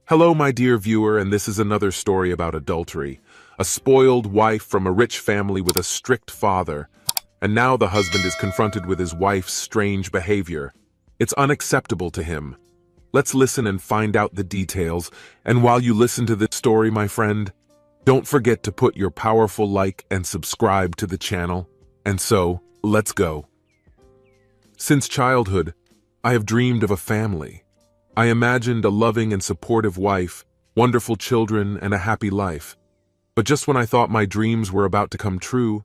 Hello, my dear viewer, and this is another story about adultery. A spoiled wife from a rich family with a strict father. And now the husband is confronted with his wife's strange behavior. It's unacceptable to him. Let's listen and find out the details. And while you listen to this story, my friend, don't forget to put your powerful like and subscribe to the channel. And so, let's go. Since childhood, I have dreamed of a family. I imagined a loving and supportive wife, wonderful children, and a happy life. But just when I thought my dreams were about to come true,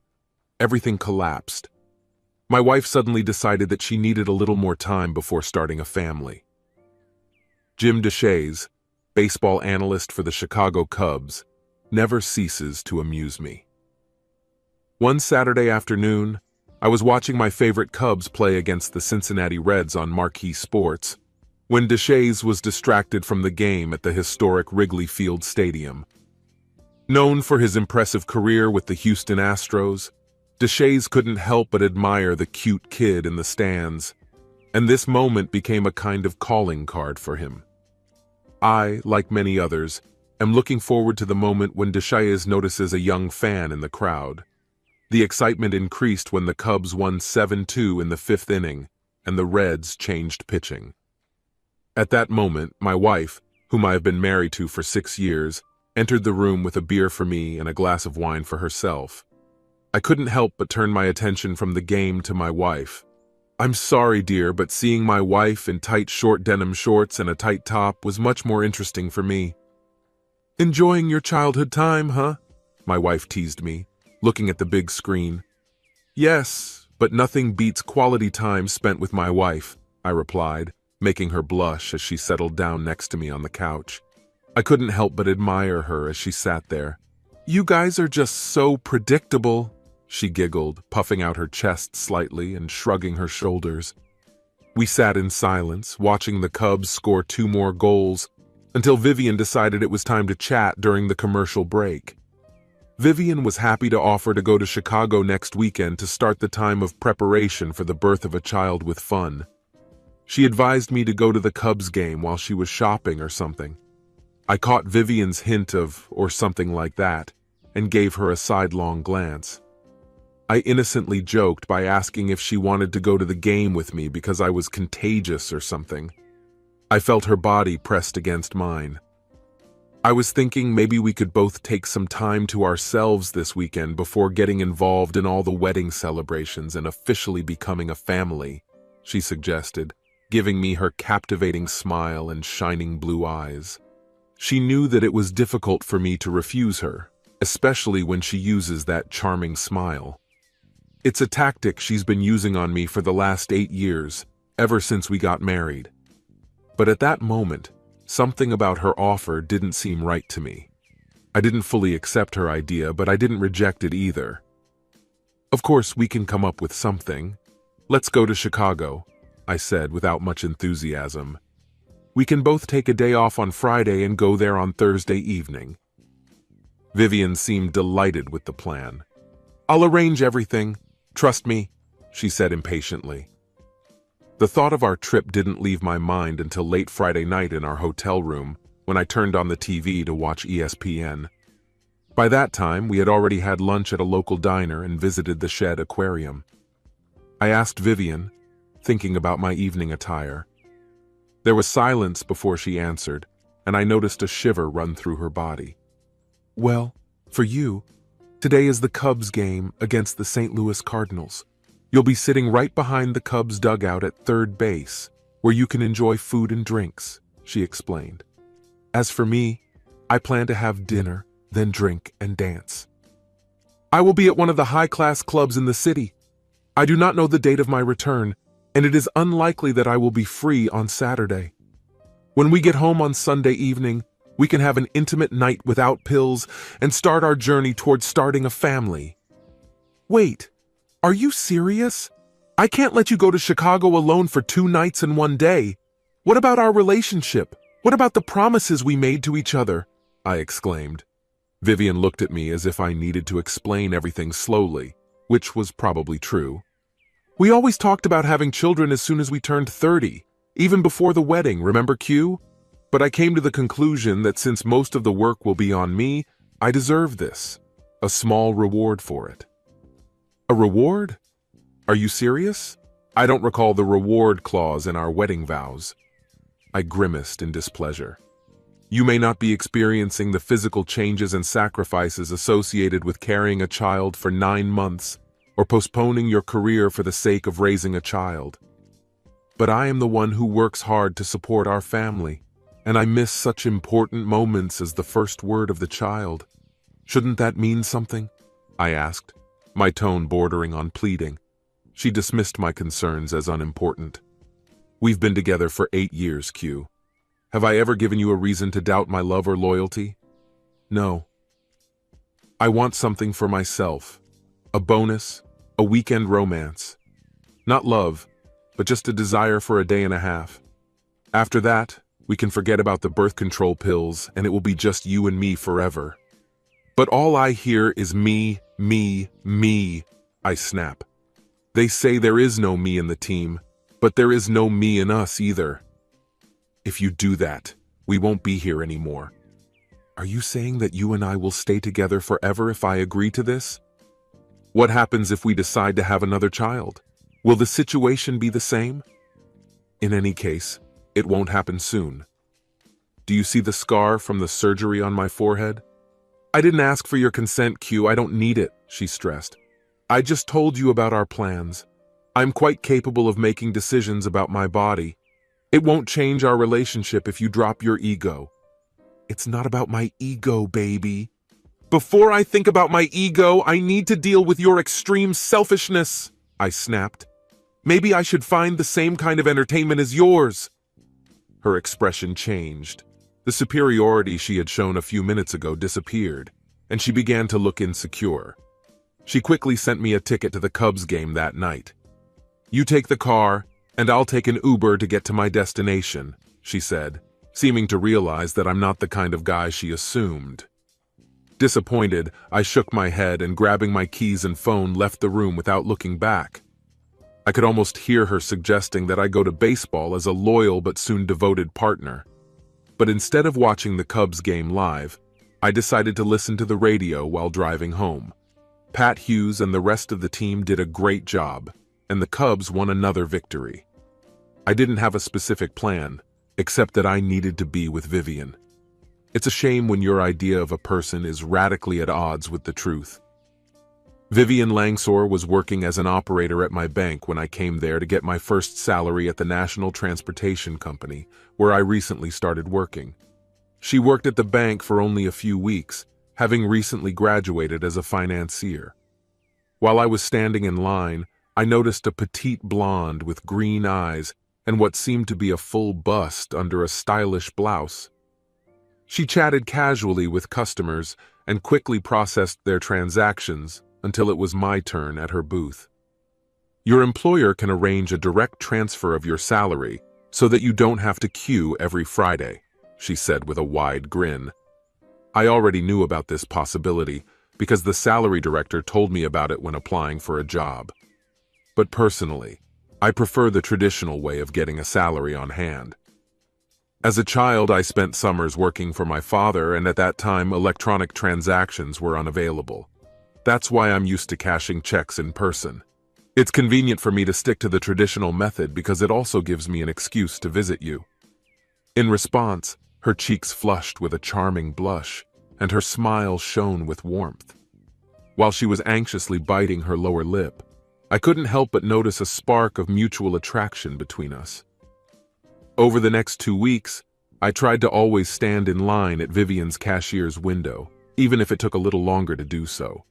everything collapsed. My wife suddenly decided that she needed a little more time before starting a family. Jim Deshaies, baseball analyst for the Chicago Cubs, never ceases to amuse me. One Saturday afternoon, I was watching my favorite Cubs play against the Cincinnati Reds on Marquee Sports, when Deshaies was distracted from the game at the historic Wrigley Field Stadium. Known for his impressive career with the Houston Astros, Deshaies couldn't help but admire the cute kid in the stands, and this moment became a kind of calling card for him. I, like many others, am looking forward to the moment when Deshaies notices a young fan in the crowd. The excitement increased when the Cubs won 7-2 in the fifth inning, and the Reds changed pitching. At that moment, my wife, whom I have been married to for 6 years, entered the room with a beer for me and a glass of wine for herself. I couldn't help but turn my attention from the game to my wife. "I'm sorry, dear, but seeing my wife in tight short denim shorts and a tight top was much more interesting for me." "Enjoying your childhood time, huh?" my wife teased me, looking at the big screen. "Yes, but nothing beats quality time spent with my wife," I replied, making her blush as she settled down next to me on the couch. I couldn't help but admire her as she sat there. "You guys are just so predictable," she giggled, puffing out her chest slightly and shrugging her shoulders. We sat in silence, watching the Cubs score 2 more goals, until Vivian decided it was time to chat during the commercial break. Vivian was happy to offer to go to Chicago next weekend to start the time of preparation for the birth of a child with fun. She advised me to go to the Cubs game while she was shopping or something. I caught Vivian's hint of, or something like that, and gave her a sidelong glance. I innocently joked by asking if she wanted to go to the game with me because I was contagious or something. I felt her body pressed against mine. I was thinking maybe we could both take some time to ourselves this weekend before getting involved in all the wedding celebrations and officially becoming a family, she suggested, giving me her captivating smile and shining blue eyes. She knew that it was difficult for me to refuse her, especially when she uses that charming smile. It's a tactic she's been using on me for the last 8 years, ever since we got married. But at that moment, something about her offer didn't seem right to me. I didn't fully accept her idea, but I didn't reject it either. "Of course, we can come up with something. Let's go to Chicago," I said without much enthusiasm. "We can both take a day off on Friday and go there on Thursday evening." Vivian seemed delighted with the plan. "I'll arrange everything. Trust me," she said impatiently. The thought of our trip didn't leave my mind until late Friday night in our hotel room, when I turned on the TV to watch ESPN. By that time, we had already had lunch at a local diner and visited the Shed Aquarium. I asked Vivian, thinking about my evening attire. There was silence before she answered, and I noticed a shiver run through her body. "Well, for you, today is the Cubs game against the St. Louis Cardinals. You'll be sitting right behind the Cubs dugout at third base, where you can enjoy food and drinks," she explained. "As for me, I plan to have dinner, then drink and dance. I will be at one of the high-class clubs in the city. I do not know the date of my return, and it is unlikely that I will be free on Saturday. When we get home on Sunday evening, we can have an intimate night without pills and start our journey towards starting a family." "Wait, are you serious? I can't let you go to Chicago alone for 2 nights and 1 day. What about our relationship? What about the promises we made to each other?" I exclaimed. Vivian looked at me as if I needed to explain everything slowly, which was probably true. "We always talked about having children as soon as we turned 30, even before the wedding, remember Q? But I came to the conclusion that since most of the work will be on me, I deserve this, a small reward for it. A reward? Are you serious? I don't recall the reward clause in our wedding vows. I grimaced in displeasure. You may not be experiencing the physical changes and sacrifices associated with carrying a child for 9 months or postponing your career for the sake of raising a child. But I am the one who works hard to support our family, and I miss such important moments as the first word of the child. Shouldn't that mean something? I asked, my tone bordering on pleading. She dismissed my concerns as unimportant. We've been together for 8 years, Q. Have I ever given you a reason to doubt my love or loyalty? No. I want something for myself. A bonus, a weekend romance. Not love, but just a desire for a day and a half. After that, we can forget about the birth control pills and it will be just you and me forever. But all I hear is me, I snap. They say there is no me in the team, but there is no me in us either. If you do that, we won't be here anymore. Are you saying that you and I will stay together forever if I agree to this? What happens if we decide to have another child? Will the situation be the same? In any case, it won't happen soon. Do you see the scar from the surgery on my forehead? I didn't ask for your consent, Q. I don't need it, she stressed. I just told you about our plans. I'm quite capable of making decisions about my body. It won't change our relationship if you drop your ego. It's not about my ego, baby. Before I think about my ego, I need to deal with your extreme selfishness, I snapped. Maybe I should find the same kind of entertainment as yours. Her expression changed. The superiority she had shown a few minutes ago disappeared, and she began to look insecure. She quickly sent me a ticket to the Cubs game that night. You take the car, and I'll take an Uber to get to my destination, she said, seeming to realize that I'm not the kind of guy she assumed. Disappointed, I shook my head and grabbing my keys and phone left the room without looking back. I could almost hear her suggesting that I go to baseball as a loyal but soon devoted partner. But instead of watching the Cubs game live, I decided to listen to the radio while driving home. Pat Hughes and the rest of the team did a great job, and the Cubs won another victory. I didn't have a specific plan, except that I needed to be with Vivian. It's a shame when your idea of a person is radically at odds with the truth. Vivian Langsor was working as an operator at my bank when I came there to get my first salary at the National Transportation Company, where I recently started working. She worked at the bank for only a few weeks, having recently graduated as a financier. While I was standing in line, I noticed a petite blonde with green eyes and what seemed to be a full bust under a stylish blouse. She chatted casually with customers and quickly processed their transactions until it was my turn at her booth. Your employer can arrange a direct transfer of your salary so that you don't have to queue every Friday, she said with a wide grin. I already knew about this possibility because the salary director told me about it when applying for a job. But personally, I prefer the traditional way of getting a salary on hand. As a child, I spent summers working for my father, and at that time, electronic transactions were unavailable. That's why I'm used to cashing checks in person. It's convenient for me to stick to the traditional method because it also gives me an excuse to visit you. In response, her cheeks flushed with a charming blush, and her smile shone with warmth. While she was anxiously biting her lower lip, I couldn't help but notice a spark of mutual attraction between us. Over the next 2 weeks, I tried to always stand in line at Vivian's cashier's window, even if it took a little longer to do so.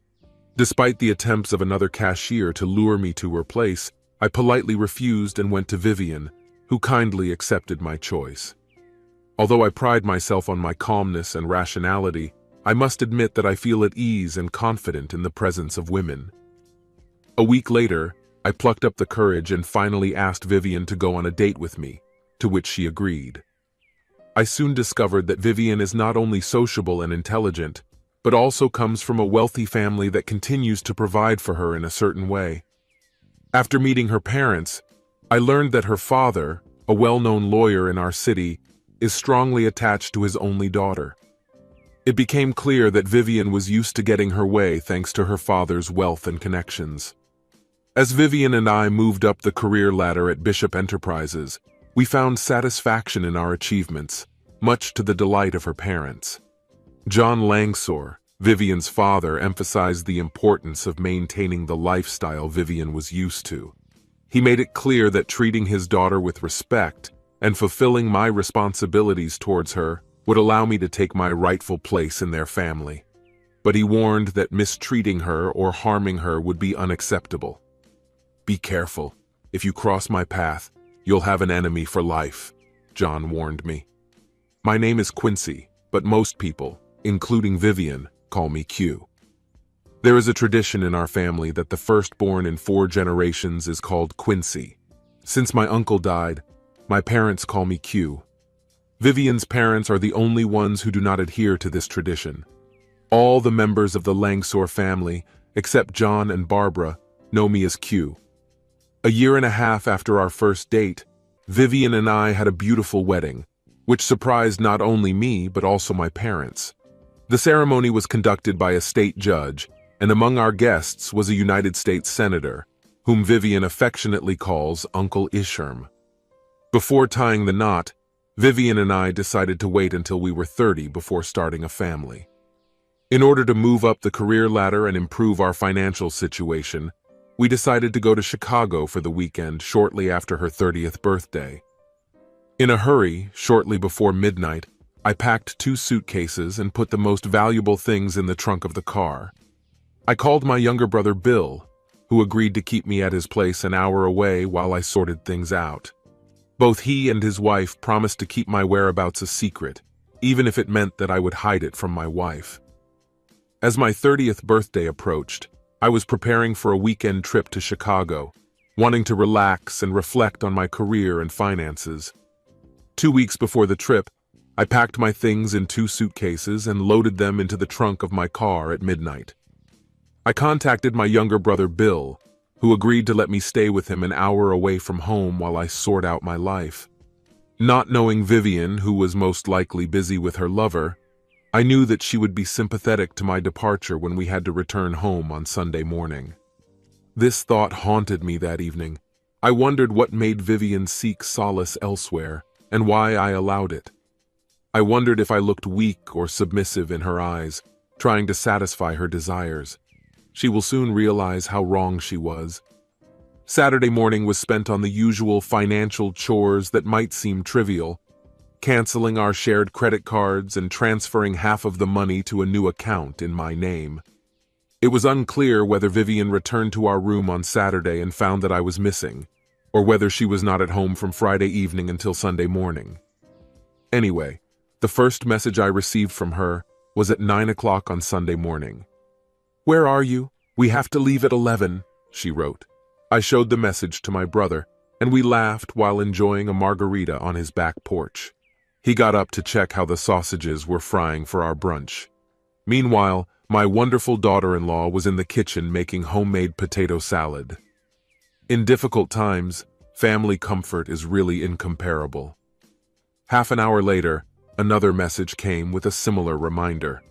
Despite the attempts of another cashier to lure me to her place, I politely refused and went to Vivian, who kindly accepted my choice. Although I pride myself on my calmness and rationality, I must admit that I feel at ease and confident in the presence of women. A week later, I plucked up the courage and finally asked Vivian to go on a date with me, to which she agreed. I soon discovered that Vivian is not only sociable and intelligent, but also comes from a wealthy family that continues to provide for her in a certain way. After meeting her parents, I learned that her father, a well-known lawyer in our city, is strongly attached to his only daughter. It became clear that Vivian was used to getting her way thanks to her father's wealth and connections. As Vivian and I moved up the career ladder at Bishop Enterprises, we found satisfaction in our achievements, much to the delight of her parents. John Langsor, Vivian's father, emphasized the importance of maintaining the lifestyle Vivian was used to. He made it clear that treating his daughter with respect and fulfilling my responsibilities towards her would allow me to take my rightful place in their family. But he warned that mistreating her or harming her would be unacceptable. "Be careful. If you cross my path, you'll have an enemy for life," John warned me. My name is Quincy, but most people, including Vivian, call me Q. There is a tradition in our family that the firstborn in 4 generations is called Quincy. Since my uncle died, my parents call me Q. Vivian's parents are the only ones who do not adhere to this tradition. All the members of the Langsor family, except John and Barbara, know me as Q. A year and a half after our first date, Vivian and I had a beautiful wedding, which surprised not only me but also my parents. The ceremony was conducted by a state judge, and among our guests was a United States Senator, whom Vivian affectionately calls Uncle Isherm. Before tying the knot, Vivian and I decided to wait until we were 30 before starting a family. In order to move up the career ladder and improve our financial situation, we decided to go to Chicago for the weekend shortly after her 30th birthday. In a hurry, shortly before midnight, I packed 2 suitcases and put the most valuable things in the trunk of the car. I called my younger brother Bill, who agreed to keep me at his place an hour away while I sorted things out. Both he and his wife promised to keep my whereabouts a secret, even if it meant that I would hide it from my wife. As my 30th birthday approached, I was preparing for a weekend trip to Chicago, wanting to relax and reflect on my career and finances. 2 weeks before the trip, I packed my things in 2 suitcases and loaded them into the trunk of my car at midnight. I contacted my younger brother Bill, who agreed to let me stay with him an hour away from home while I sort out my life. Not knowing Vivian, who was most likely busy with her lover, I knew that she would be sympathetic to my departure when we had to return home on Sunday morning. This thought haunted me that evening. I wondered what made Vivian seek solace elsewhere, and why I allowed it. I wondered if I looked weak or submissive in her eyes, trying to satisfy her desires. She will soon realize how wrong she was. Saturday morning was spent on the usual financial chores that might seem trivial, canceling our shared credit cards and transferring half of the money to a new account in my name. It was unclear whether Vivian returned to our room on Saturday and found that I was missing, or whether she was not at home from Friday evening until Sunday morning. Anyway, the first message I received from her was at 9 o'clock on Sunday morning. "Where are you? We have to leave at 11, she wrote. I showed the message to my brother, and we laughed while enjoying a margarita on his back porch. He got up to check how the sausages were frying for our brunch. Meanwhile, my wonderful daughter-in-law was in the kitchen making homemade potato salad. In difficult times, family comfort is really incomparable. Half an hour later, another message came with a similar reminder.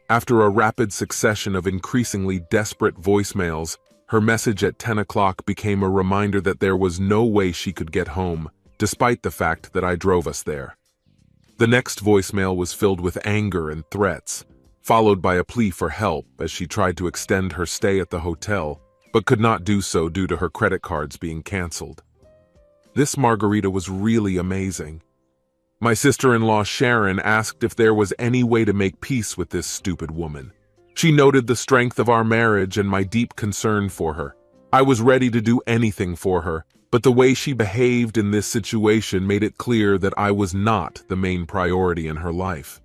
After a rapid succession of increasingly desperate voicemails, her message at 10 o'clock became a reminder that there was no way she could get home, despite the fact that I drove us there. The next voicemail was filled with anger and threats, followed by a plea for help as she tried to extend her stay at the hotel, but could not do so due to her credit cards being canceled. This margarita was really amazing. My sister-in-law Sharon asked if there was any way to make peace with this stupid woman. She noted the strength of our marriage and my deep concern for her. I was ready to do anything for her, but the way she behaved in this situation made it clear that I was not the main priority in her life.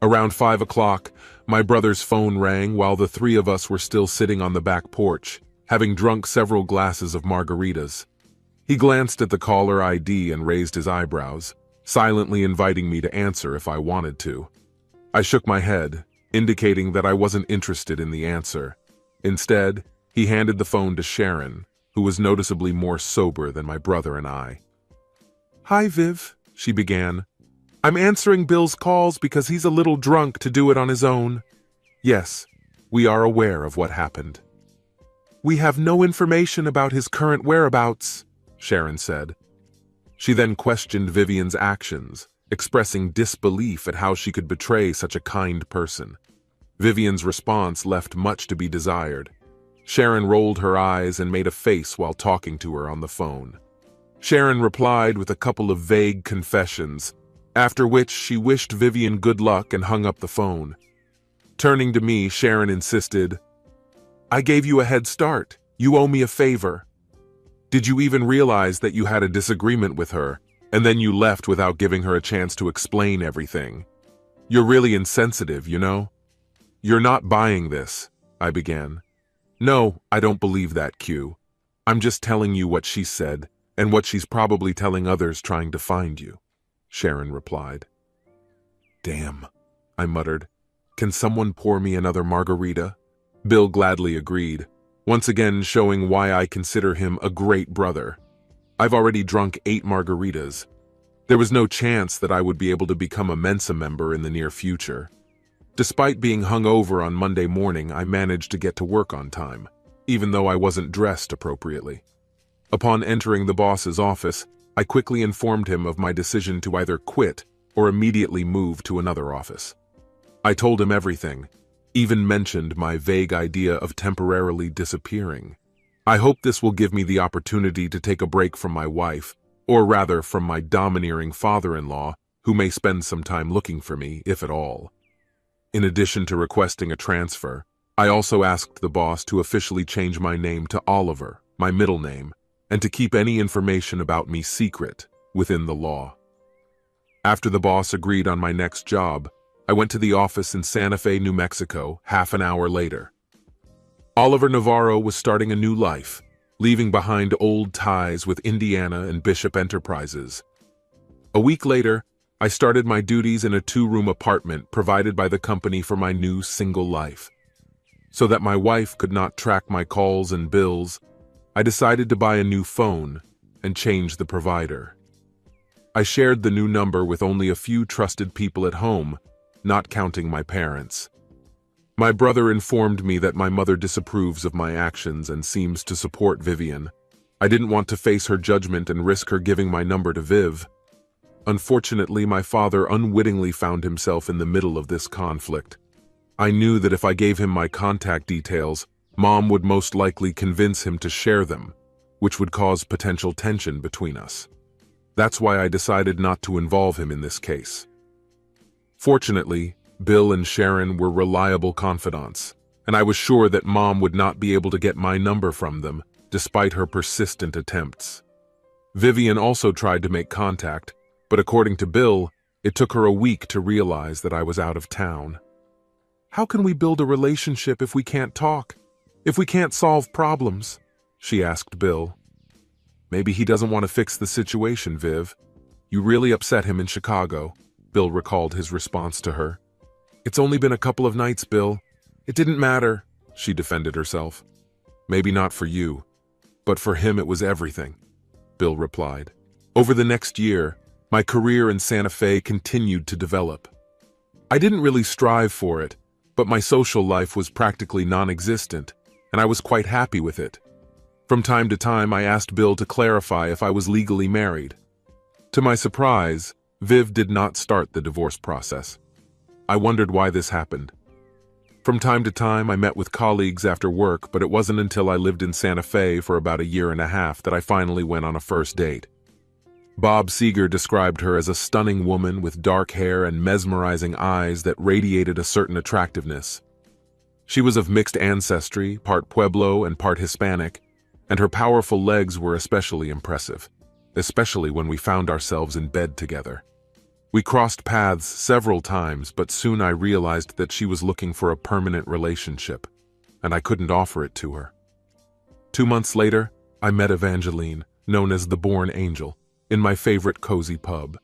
Around 5 o'clock, my brother's phone rang while the 3 of us were still sitting on the back porch, having drunk several glasses of margaritas. He glanced at the caller ID and raised his eyebrows, silently inviting me to answer if I wanted to. I shook my head, indicating that I wasn't interested in the answer. Instead, he handed the phone to Sharon, who was noticeably more sober than my brother and I. "Hi, Viv," she began. I'm answering Bill's calls because he's a little drunk to do it on his own. Yes, we are aware of what happened. We have no information about his current whereabouts, Sharon said. She then questioned Vivian's actions, expressing disbelief at how she could betray such a kind person. Vivian's response left much to be desired. Sharon rolled her eyes and made a face while talking to her on the phone. Sharon replied with a couple of vague confessions, after which she wished Vivian good luck and hung up the phone. Turning to me, Sharon insisted, I gave you a head start. You owe me a favor. Did you even realize that you had a disagreement with her, and then you left without giving her a chance to explain everything? You're really insensitive, you know? You're not buying this, I began. No, I don't believe that, Q. I'm just telling you what she said, and what she's probably telling others trying to find you, Sharon replied. Damn, I muttered. Can someone pour me another margarita? Bill gladly agreed, once again showing why I consider him a great brother. I've already drunk 8 margaritas. There was no chance that I would be able to become a Mensa member in the near future. Despite being hungover on Monday morning, I managed to get to work on time, even though I wasn't dressed appropriately. Upon entering the boss's office, I quickly informed him of my decision to either quit or immediately move to another office. I told him everything, even mentioned my vague idea of temporarily disappearing. I hope this will give me the opportunity to take a break from my wife, or rather from my domineering father-in-law, who may spend some time looking for me, if at all. In addition to requesting a transfer, I also asked the boss to officially change my name to Oliver, my middle name, and to keep any information about me secret within the law. After the boss agreed on my next job, I went to the office in Santa Fe, New Mexico, half an hour later. Oliver Navarro was starting a new life, leaving behind old ties with Indiana and Bishop Enterprises. A week later, I started my duties in a 2-room apartment provided by the company for my new single life. So that my wife could not track my calls and bills, I decided to buy a new phone and change the provider. I shared the new number with only a few trusted people at home, not counting my parents. My brother informed me that my mother disapproves of my actions and seems to support Vivian. I didn't want to face her judgment and risk her giving my number to Viv. Unfortunately, my father unwittingly found himself in the middle of this conflict. I knew that if I gave him my contact details, Mom would most likely convince him to share them, which would cause potential tension between us. That's why I decided not to involve him in this case. Fortunately, Bill and Sharon were reliable confidants, and I was sure that Mom would not be able to get my number from them, despite her persistent attempts. Vivian also tried to make contact, but according to Bill, it took her a week to realize that I was out of town. How can we build a relationship if we can't talk? If we can't solve problems? She asked Bill. Maybe he doesn't want to fix the situation, Viv. You really upset him in Chicago, Bill recalled his response to her. It's only been a couple of nights, Bill. It didn't matter, she defended herself. Maybe not for you, but for him it was everything, Bill replied. Over the next year, my career in Santa Fe continued to develop. I didn't really strive for it, but my social life was practically non-existent, and I was quite happy with it. From time to time, I asked Bill to clarify if I was legally married. To my surprise, Viv did not start the divorce process. I wondered why this happened. From time to time, I met with colleagues after work, but it wasn't until I lived in Santa Fe for about 1.5 years that I finally went on a first date. Bob Seeger described her as a stunning woman with dark hair and mesmerizing eyes that radiated a certain attractiveness. She was of mixed ancestry, part Pueblo and part Hispanic, and her powerful legs were especially impressive, especially when we found ourselves in bed together. We crossed paths several times, but soon I realized that she was looking for a permanent relationship, and I couldn't offer it to her. 2 months later, I met Evangeline, known as the Born Angel, in my favorite cozy pub.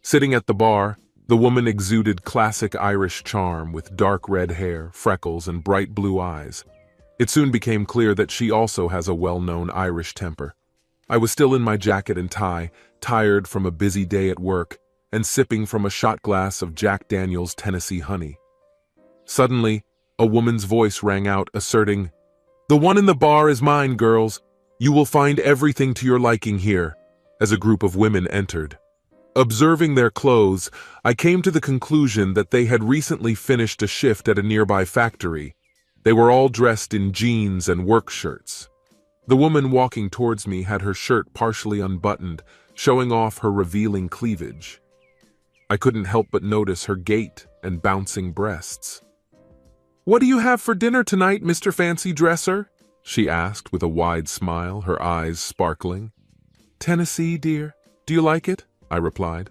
Sitting at the bar, the woman exuded classic Irish charm with dark red hair, freckles, and bright blue eyes. It soon became clear that she also has a well-known Irish temper. I was still in my jacket and tie, tired from a busy day at work, and sipping from a shot glass of Jack Daniel's Tennessee honey. Suddenly, a woman's voice rang out, asserting, "The one in the bar is mine, girls. You will find everything to your liking here," as a group of women entered. Observing their clothes, I came to the conclusion that they had recently finished a shift at a nearby factory. They were all dressed in jeans and work shirts. The woman walking towards me had her shirt partially unbuttoned, showing off her revealing cleavage. I couldn't help but notice her gait and bouncing breasts. "What do you have for dinner tonight, Mr. Fancy Dresser?" she asked with a wide smile, her eyes sparkling. "Tennessee, dear. Do you like it?" I replied.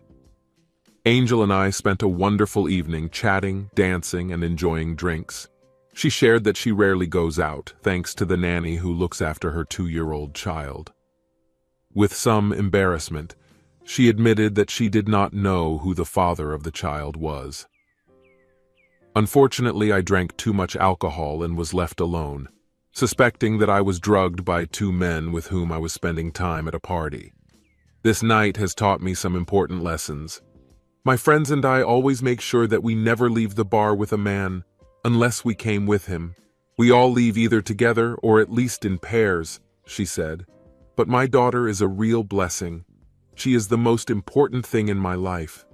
Angel and I spent a wonderful evening chatting, dancing, and enjoying drinks. She shared that she rarely goes out, thanks to the nanny who looks after her 2-year-old child. With some embarrassment, she admitted that she did not know who the father of the child was. Unfortunately, I drank too much alcohol and was left alone, suspecting that I was drugged by 2 men with whom I was spending time at a party. This night has taught me some important lessons. My friends and I always make sure that we never leave the bar with a man unless we came with him. We all leave either together or at least in pairs, she said. But my daughter is a real blessing. She is the most important thing in my life.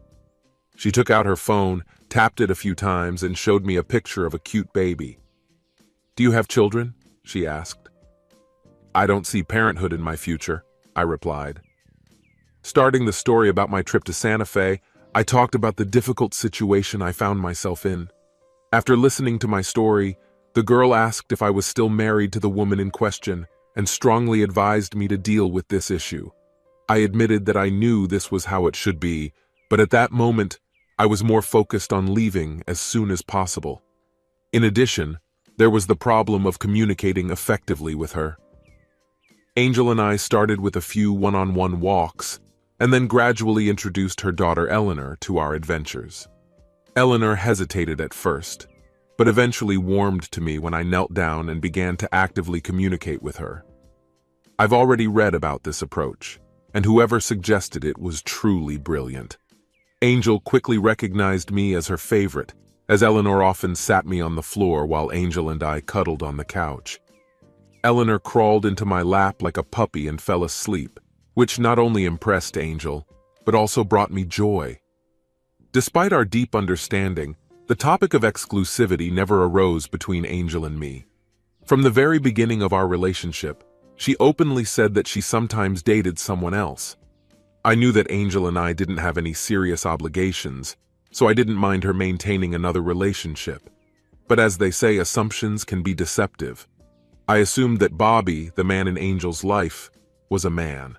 She took out her phone, tapped it a few times, and showed me a picture of a cute baby. "Do you have children?" she asked. "I don't see parenthood in my future," I replied. Starting the story about my trip to Santa Fe, I talked about the difficult situation I found myself in. After listening to my story, the girl asked if I was still married to the woman in question and strongly advised me to deal with this issue. I admitted that I knew this was how it should be, but at that moment, I was more focused on leaving as soon as possible. In addition, there was the problem of communicating effectively with her. Angel and I started with a few one-on-one walks, and then gradually introduced her daughter Eleanor to our adventures. Eleanor hesitated at first, but eventually warmed to me when I knelt down and began to actively communicate with her. I've already read about this approach, and whoever suggested it was truly brilliant. Angel quickly recognized me as her favorite, as Eleanor often sat me on the floor while Angel and I cuddled on the couch. Eleanor crawled into my lap like a puppy and fell asleep, which not only impressed Angel, but also brought me joy. Despite our deep understanding, the topic of exclusivity never arose between Angel and me. From the very beginning of our relationship, she openly said that she sometimes dated someone else. I knew that Angel and I didn't have any serious obligations, so I didn't mind her maintaining another relationship. But as they say, assumptions can be deceptive. I assumed that Bobby, the man in Angel's life, was a man.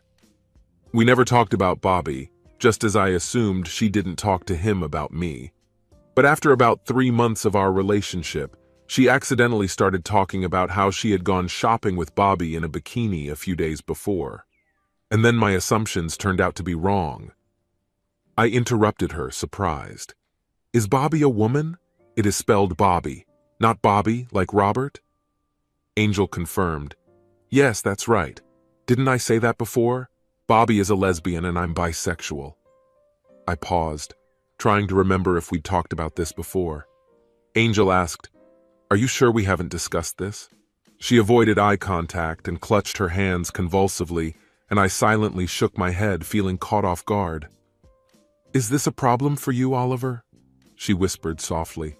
We never talked about Bobby, just as I assumed she didn't talk to him about me. But after about 3 months of our relationship, she accidentally started talking about how she had gone shopping with Bobby in a bikini a few days before. And then my assumptions turned out to be wrong. I interrupted her, surprised. "Is Bobby a woman? It is spelled Bobby, not Bobby like Robert?" Angel confirmed. "Yes, that's right. Didn't I say that before? Bobby is a lesbian and I'm bisexual." I paused, trying to remember if we'd talked about this before. Angel asked, "Are you sure we haven't discussed this?" She avoided eye contact and clutched her hands convulsively, and I silently shook my head, feeling caught off guard. "Is this a problem for you, Oliver?" she whispered softly.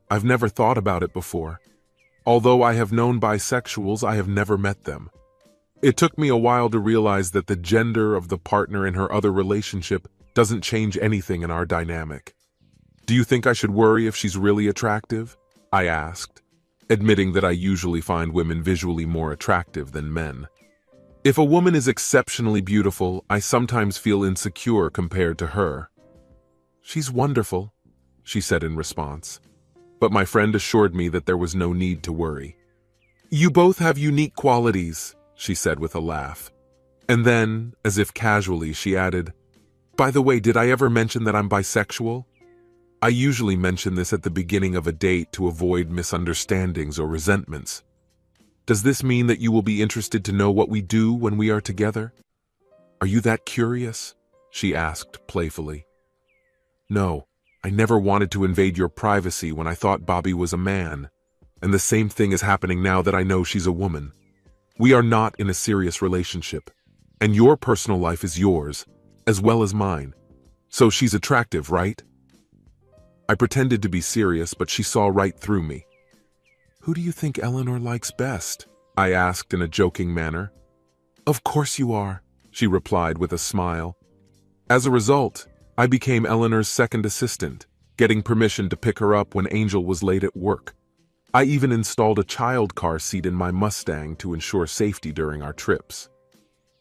"I've never thought about it before. Although I have known bisexuals, I have never met them. It took me a while to realize that the gender of the partner in her other relationship doesn't change anything in our dynamic. Do you think I should worry if she's really attractive?" I asked, admitting that I usually find women visually more attractive than men. If a woman is exceptionally beautiful, I sometimes feel insecure compared to her. "She's wonderful," she said in response, but my friend assured me that there was no need to worry. "You both have unique qualities," she said with a laugh. And then, as if casually, she added, "By the way, did I ever mention that I'm bisexual? I usually mention this at the beginning of a date to avoid misunderstandings or resentments. Does this mean that you will be interested to know what we do when we are together? Are you that curious?" she asked playfully. No, I never wanted to invade your privacy when I thought Bobby was a man. And the same thing is happening now that I know she's a woman. We are not in a serious relationship, and your personal life is yours, as well as mine. So she's attractive, right? I pretended to be serious, but she saw right through me. Who do you think Eleanor likes best? I asked in a joking manner. Of course you are, she replied with a smile. As a result, I became Eleanor's second assistant, getting permission to pick her up when Angel was late at work. I even installed a child car seat in my Mustang to ensure safety during our trips.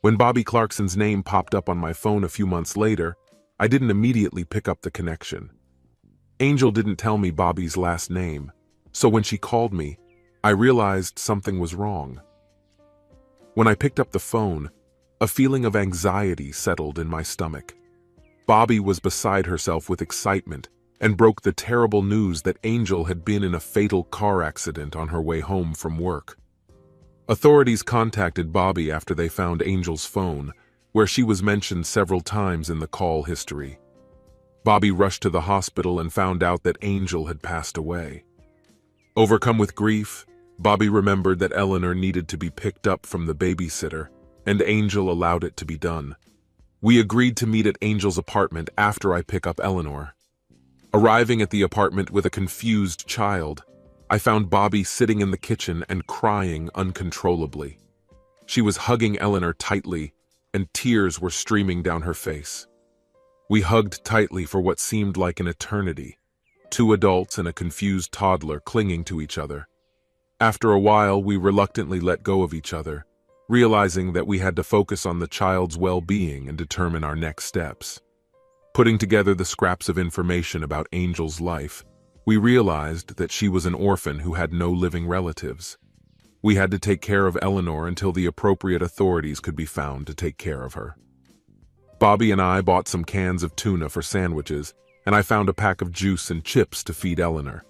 When Bobby Clarkson's name popped up on my phone a few months later, I didn't immediately pick up the connection. Angel didn't tell me Bobby's last name, so when she called me, I realized something was wrong. When I picked up the phone, a feeling of anxiety settled in my stomach. Bobby was beside herself with excitement and broke the terrible news that Angel had been in a fatal car accident on her way home from work. Authorities contacted Bobby after they found Angel's phone, where she was mentioned several times in the call history. Bobby rushed to the hospital and found out that Angel had passed away. Overcome with grief, Bobby remembered that Eleanor needed to be picked up from the babysitter, and Angel allowed it to be done. We agreed to meet at Angel's apartment after I pick up Eleanor. Arriving at the apartment with a confused child, I found Bobby sitting in the kitchen and crying uncontrollably. She was hugging Eleanor tightly, and tears were streaming down her face. We hugged tightly for what seemed like an eternity, two adults and a confused toddler clinging to each other. After a while, we reluctantly let go of each other, realizing that we had to focus on the child's well-being and determine our next steps. Putting together the scraps of information about Angel's life, we realized that she was an orphan who had no living relatives. We had to take care of Eleanor until the appropriate authorities could be found to take care of her. Bobby and I bought some cans of tuna for sandwiches, and I found a pack of juice and chips to feed Eleanor.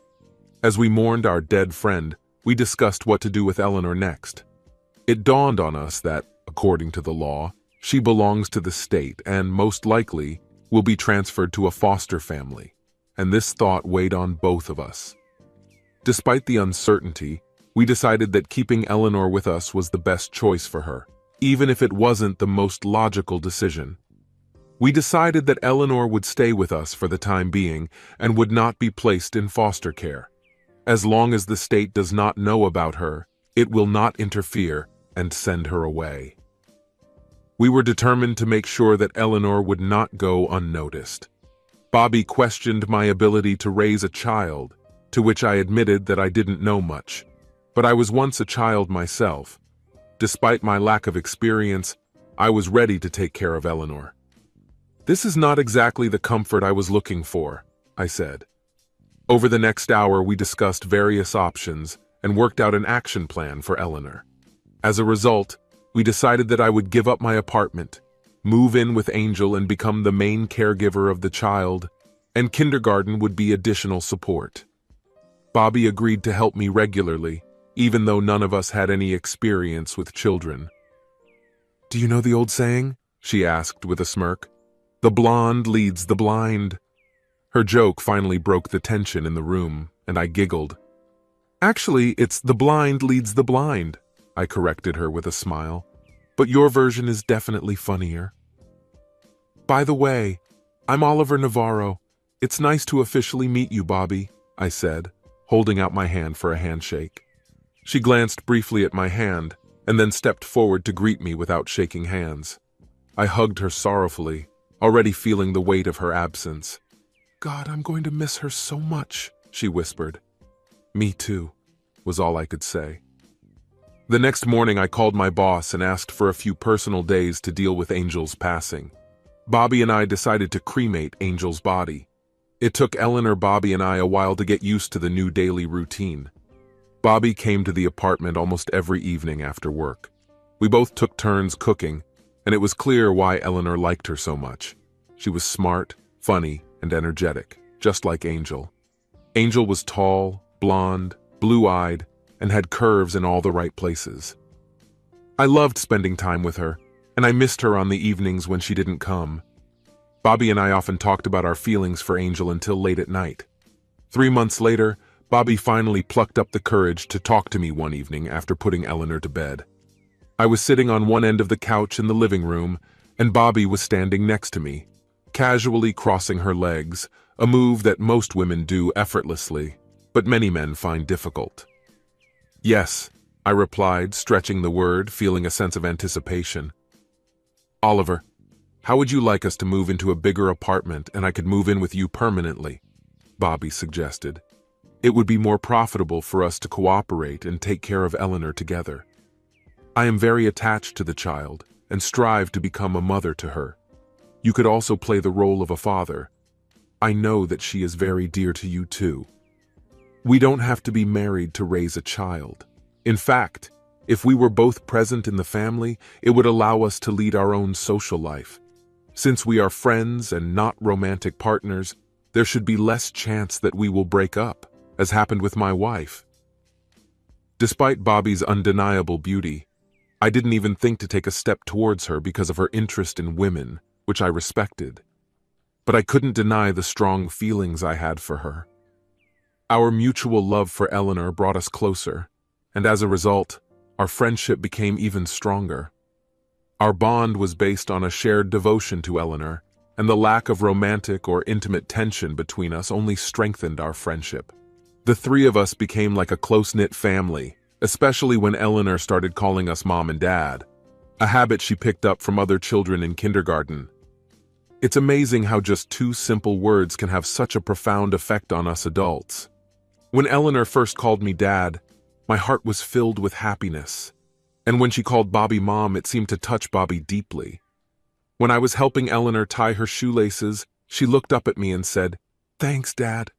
As we mourned our dead friend, we discussed what to do with Eleanor next. It dawned on us that, according to the law, she belongs to the state and, most likely, will be transferred to a foster family, and this thought weighed on both of us. Despite the uncertainty, we decided that keeping Eleanor with us was the best choice for her, even if it wasn't the most logical decision. We decided that Eleanor would stay with us for the time being and would not be placed in foster care. As long as the state does not know about her, it will not interfere and send her away. We were determined to make sure that Eleanor would not go unnoticed. Bobby questioned my ability to raise a child, to which I admitted that I didn't know much, but I was once a child myself. Despite my lack of experience, I was ready to take care of Eleanor. This is not exactly the comfort I was looking for, I said. Over the next hour, we discussed various options and worked out an action plan for Eleanor. As a result, we decided that I would give up my apartment, move in with Angel and become the main caregiver of the child, and kindergarten would be additional support. Bobby agreed to help me regularly, even though none of us had any experience with children. Do you know the old saying? She asked with a smirk. The blonde leads the blind. Her joke finally broke the tension in the room, and I giggled. Actually, it's the blind leads the blind, I corrected her with a smile. But your version is definitely funnier. By the way, I'm Oliver Navarro. It's nice to officially meet you, Bobby, I said, holding out my hand for a handshake. She glanced briefly at my hand and then stepped forward to greet me without shaking hands. I hugged her sorrowfully, already feeling the weight of her absence. God, I'm going to miss her so much, she whispered. Me too, was all I could say. The next morning, I called my boss and asked for a few personal days to deal with Angel's passing. Bobby and I decided to cremate Angel's body. It took Eleanor, Bobby, and I a while to get used to the new daily routine. Bobby came to the apartment almost every evening after work. We both took turns cooking, and it was clear why Eleanor liked her so much. She was smart, funny, and energetic, just like Angel. Angel was tall, blonde, blue-eyed, and had curves in all the right places. I loved spending time with her, and I missed her on the evenings when she didn't come. Bobby and I often talked about our feelings for Angel until late at night. 3 months later, Bobby finally plucked up the courage to talk to me one evening after putting Eleanor to bed. I was sitting on one end of the couch in the living room, and Bobby was standing next to me, casually crossing her legs, a move that most women do effortlessly, but many men find difficult. "Yes," I replied, stretching the word, feeling a sense of anticipation. "Oliver, how would you like us to move into a bigger apartment and I could move in with you permanently?" Bobby suggested. "It would be more profitable for us to cooperate and take care of Eleanor together. I am very attached to the child and strive to become a mother to her. You could also play the role of a father. I know that she is very dear to you too. We don't have to be married to raise a child. In fact, if we were both present in the family, it would allow us to lead our own social life. Since we are friends and not romantic partners, there should be less chance that we will break up, as happened with my wife." Despite Bobby's undeniable beauty, I didn't even think to take a step towards her because of her interest in women, which I respected. But I couldn't deny the strong feelings I had for her. Our mutual love for Eleanor brought us closer, and as a result, our friendship became even stronger. Our bond was based on a shared devotion to Eleanor, and the lack of romantic or intimate tension between us only strengthened our friendship. The three of us became like a close-knit family, especially when Eleanor started calling us mom and dad, a habit she picked up from other children in kindergarten. It's amazing how just two simple words can have such a profound effect on us adults. When Eleanor first called me dad, my heart was filled with happiness. And when she called Bobby mom, it seemed to touch Bobby deeply. When I was helping Eleanor tie her shoelaces, she looked up at me and said, "Thanks, Dad."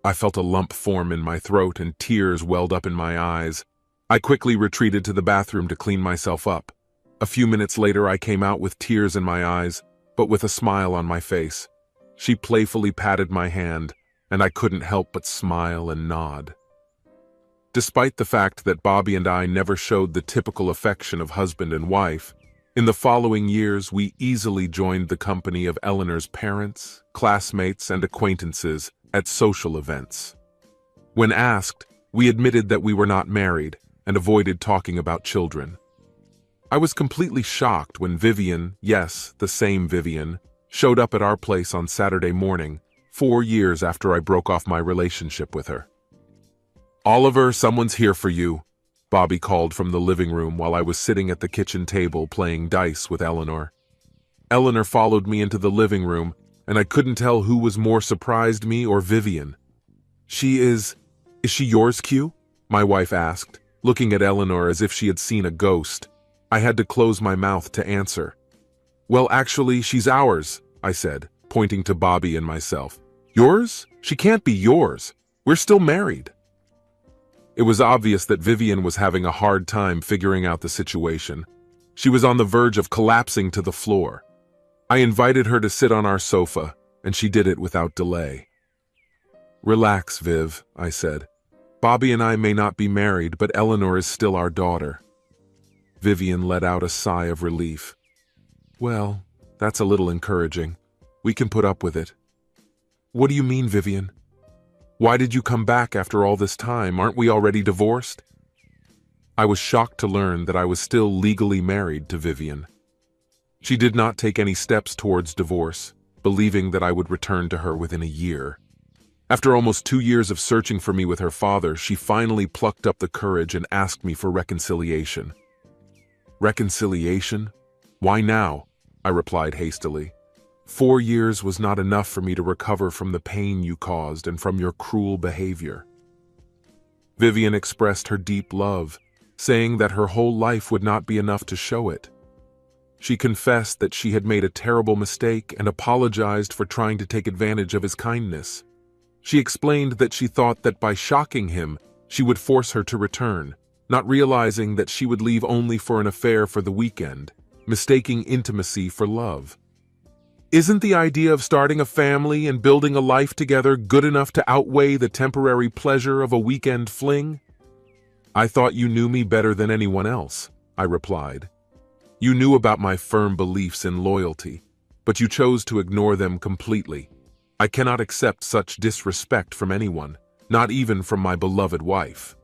I felt a lump form in my throat and tears welled up in my eyes. I quickly retreated to the bathroom to clean myself up. A few minutes later, I came out with tears in my eyes, but with a smile on my face. She playfully patted my hand, and I couldn't help but smile and nod. Despite the fact that Bobby and I never showed the typical affection of husband and wife, in the following years we easily joined the company of Eleanor's parents, classmates, and acquaintances at social events. When asked, we admitted that we were not married and avoided talking about children. I was completely shocked when Vivian, yes, the same Vivian, showed up at our place on Saturday morning, 4 years after I broke off my relationship with her. "Oliver, someone's here for you," Bobby called from the living room while I was sitting at the kitchen table playing dice with Eleanor. Eleanor followed me into the living room, and I couldn't tell who was more surprised, me or Vivian. Is she yours, Q?" my wife asked, looking at Eleanor as if she had seen a ghost. I had to close my mouth to answer. "Well, actually, she's ours," I said, pointing to Bobby and myself. "Yours? She can't be yours. We're still married." It was obvious that Vivian was having a hard time figuring out the situation. She was on the verge of collapsing to the floor. I invited her to sit on our sofa, and she did it without delay. "Relax, Viv," I said. "Bobby and I may not be married, but Eleanor is still our daughter." Vivian let out a sigh of relief. "Well, that's a little encouraging. We can put up with it." "What do you mean, Vivian? Why did you come back after all this time? Aren't we already divorced?" I was shocked to learn that I was still legally married to Vivian. She did not take any steps towards divorce, believing that I would return to her within a year. After almost 2 years of searching for me with her father, she finally plucked up the courage and asked me for reconciliation. "Reconciliation? Why now?" I replied hastily. 4 years was not enough for me to recover from the pain you caused and from your cruel behavior." Vivian expressed her deep love, saying that her whole life would not be enough to show it. She confessed that she had made a terrible mistake and apologized for trying to take advantage of his kindness. She explained that she thought that by shocking him, she would force her to return, not realizing that she would leave only for an affair for the weekend, mistaking intimacy for love. "Isn't the idea of starting a family and building a life together good enough to outweigh the temporary pleasure of a weekend fling?" "I thought you knew me better than anyone else," I replied. "You knew about my firm beliefs in loyalty. but you chose to ignore them completely. I cannot accept such disrespect from anyone, not even from my beloved wife."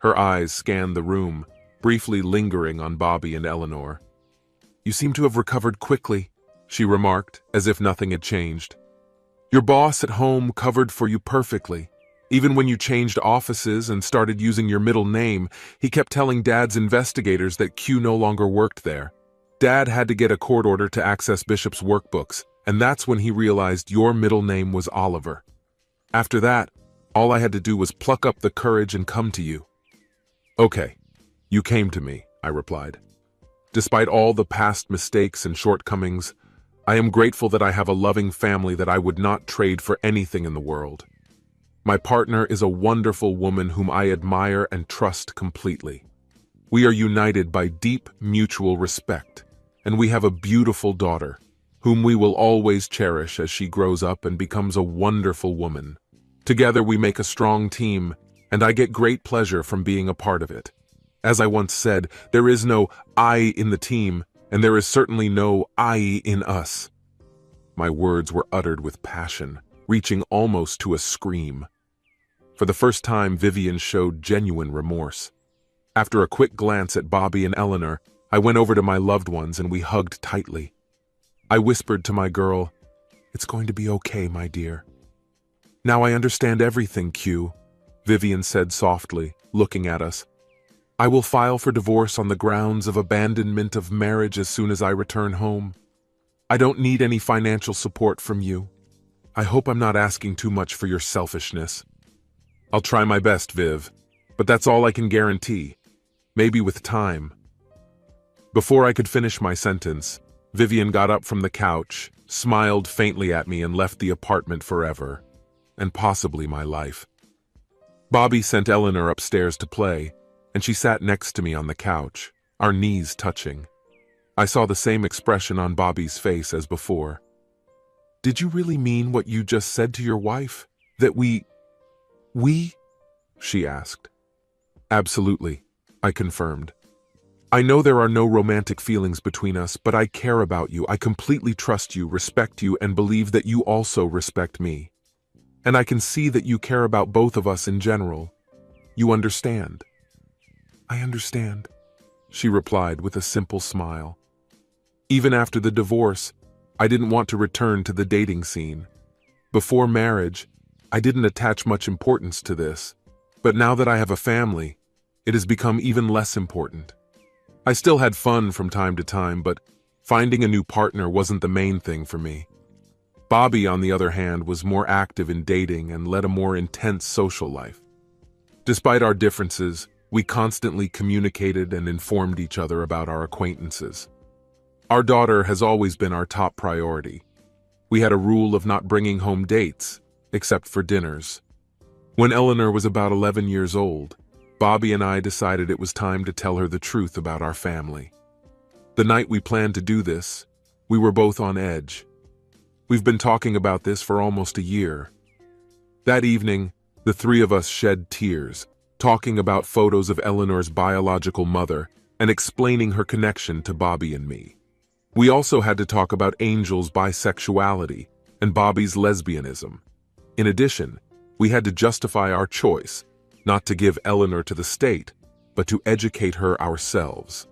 Her eyes scanned the room, briefly lingering on Bobby and Eleanor. "You seem to have recovered quickly," she remarked, as if nothing had changed. "Your boss at home covered for you perfectly. Even when you changed offices and started using your middle name, he kept telling Dad's investigators that Q no longer worked there. Dad had to get a court order to access Bishop's workbooks, and that's when he realized your middle name was Oliver. After that, all I had to do was pluck up the courage and come to you." "Okay, you came to me," I replied. "Despite all the past mistakes and shortcomings, I am grateful that I have a loving family that I would not trade for anything in the world. My partner is a wonderful woman whom I admire and trust completely. We are united by deep mutual respect, and we have a beautiful daughter, whom we will always cherish as she grows up and becomes a wonderful woman. Together we make a strong team, and I get great pleasure from being a part of it. As I once said, there is no I in the team, and there is certainly no I in us." My words were uttered with passion, reaching almost to a scream. For the first time, Vivian showed genuine remorse. After a quick glance at Bobby and Eleanor, I went over to my loved ones and we hugged tightly. I whispered to my girl, "It's going to be okay, my dear." "Now I understand everything, Q," Vivian said softly, looking at us. "I will file for divorce on the grounds of abandonment of marriage as soon as I return home. I don't need any financial support from you. I hope I'm not asking too much for your selfishness." "I'll try my best, Viv, but that's all I can guarantee. Maybe with time." Before I could finish my sentence, Vivian got up from the couch, smiled faintly at me and left the apartment forever, and possibly my life. Bobby sent Eleanor upstairs to play, and she sat next to me on the couch, our knees touching. I saw the same expression on Bobby's face as before. "Did you really mean what you just said to your wife? That we?" she asked. "Absolutely," I confirmed. "I know there are no romantic feelings between us, but I care about you. I completely trust you, respect you, and believe that you also respect me. And I can see that you care about both of us in general. You understand." "I understand," she replied with a simple smile. Even after the divorce, I didn't want to return to the dating scene. Before marriage, I didn't attach much importance to this, but now that I have a family, it has become even less important. I still had fun from time to time, but finding a new partner wasn't the main thing for me. Bobby, on the other hand, was more active in dating and led a more intense social life. Despite our differences, we constantly communicated and informed each other about our acquaintances. Our daughter has always been our top priority. We had a rule of not bringing home dates, except for dinners. When Eleanor was about 11 years old, Bobby and I decided it was time to tell her the truth about our family. The night we planned to do this, we were both on edge. We've been talking about this for almost a year. That evening, the three of us shed tears, talking about photos of Eleanor's biological mother and explaining her connection to Bobby and me. We also had to talk about Angel's bisexuality and Bobby's lesbianism. In addition, we had to justify our choice, not to give Eleanor to the state, but to educate her ourselves.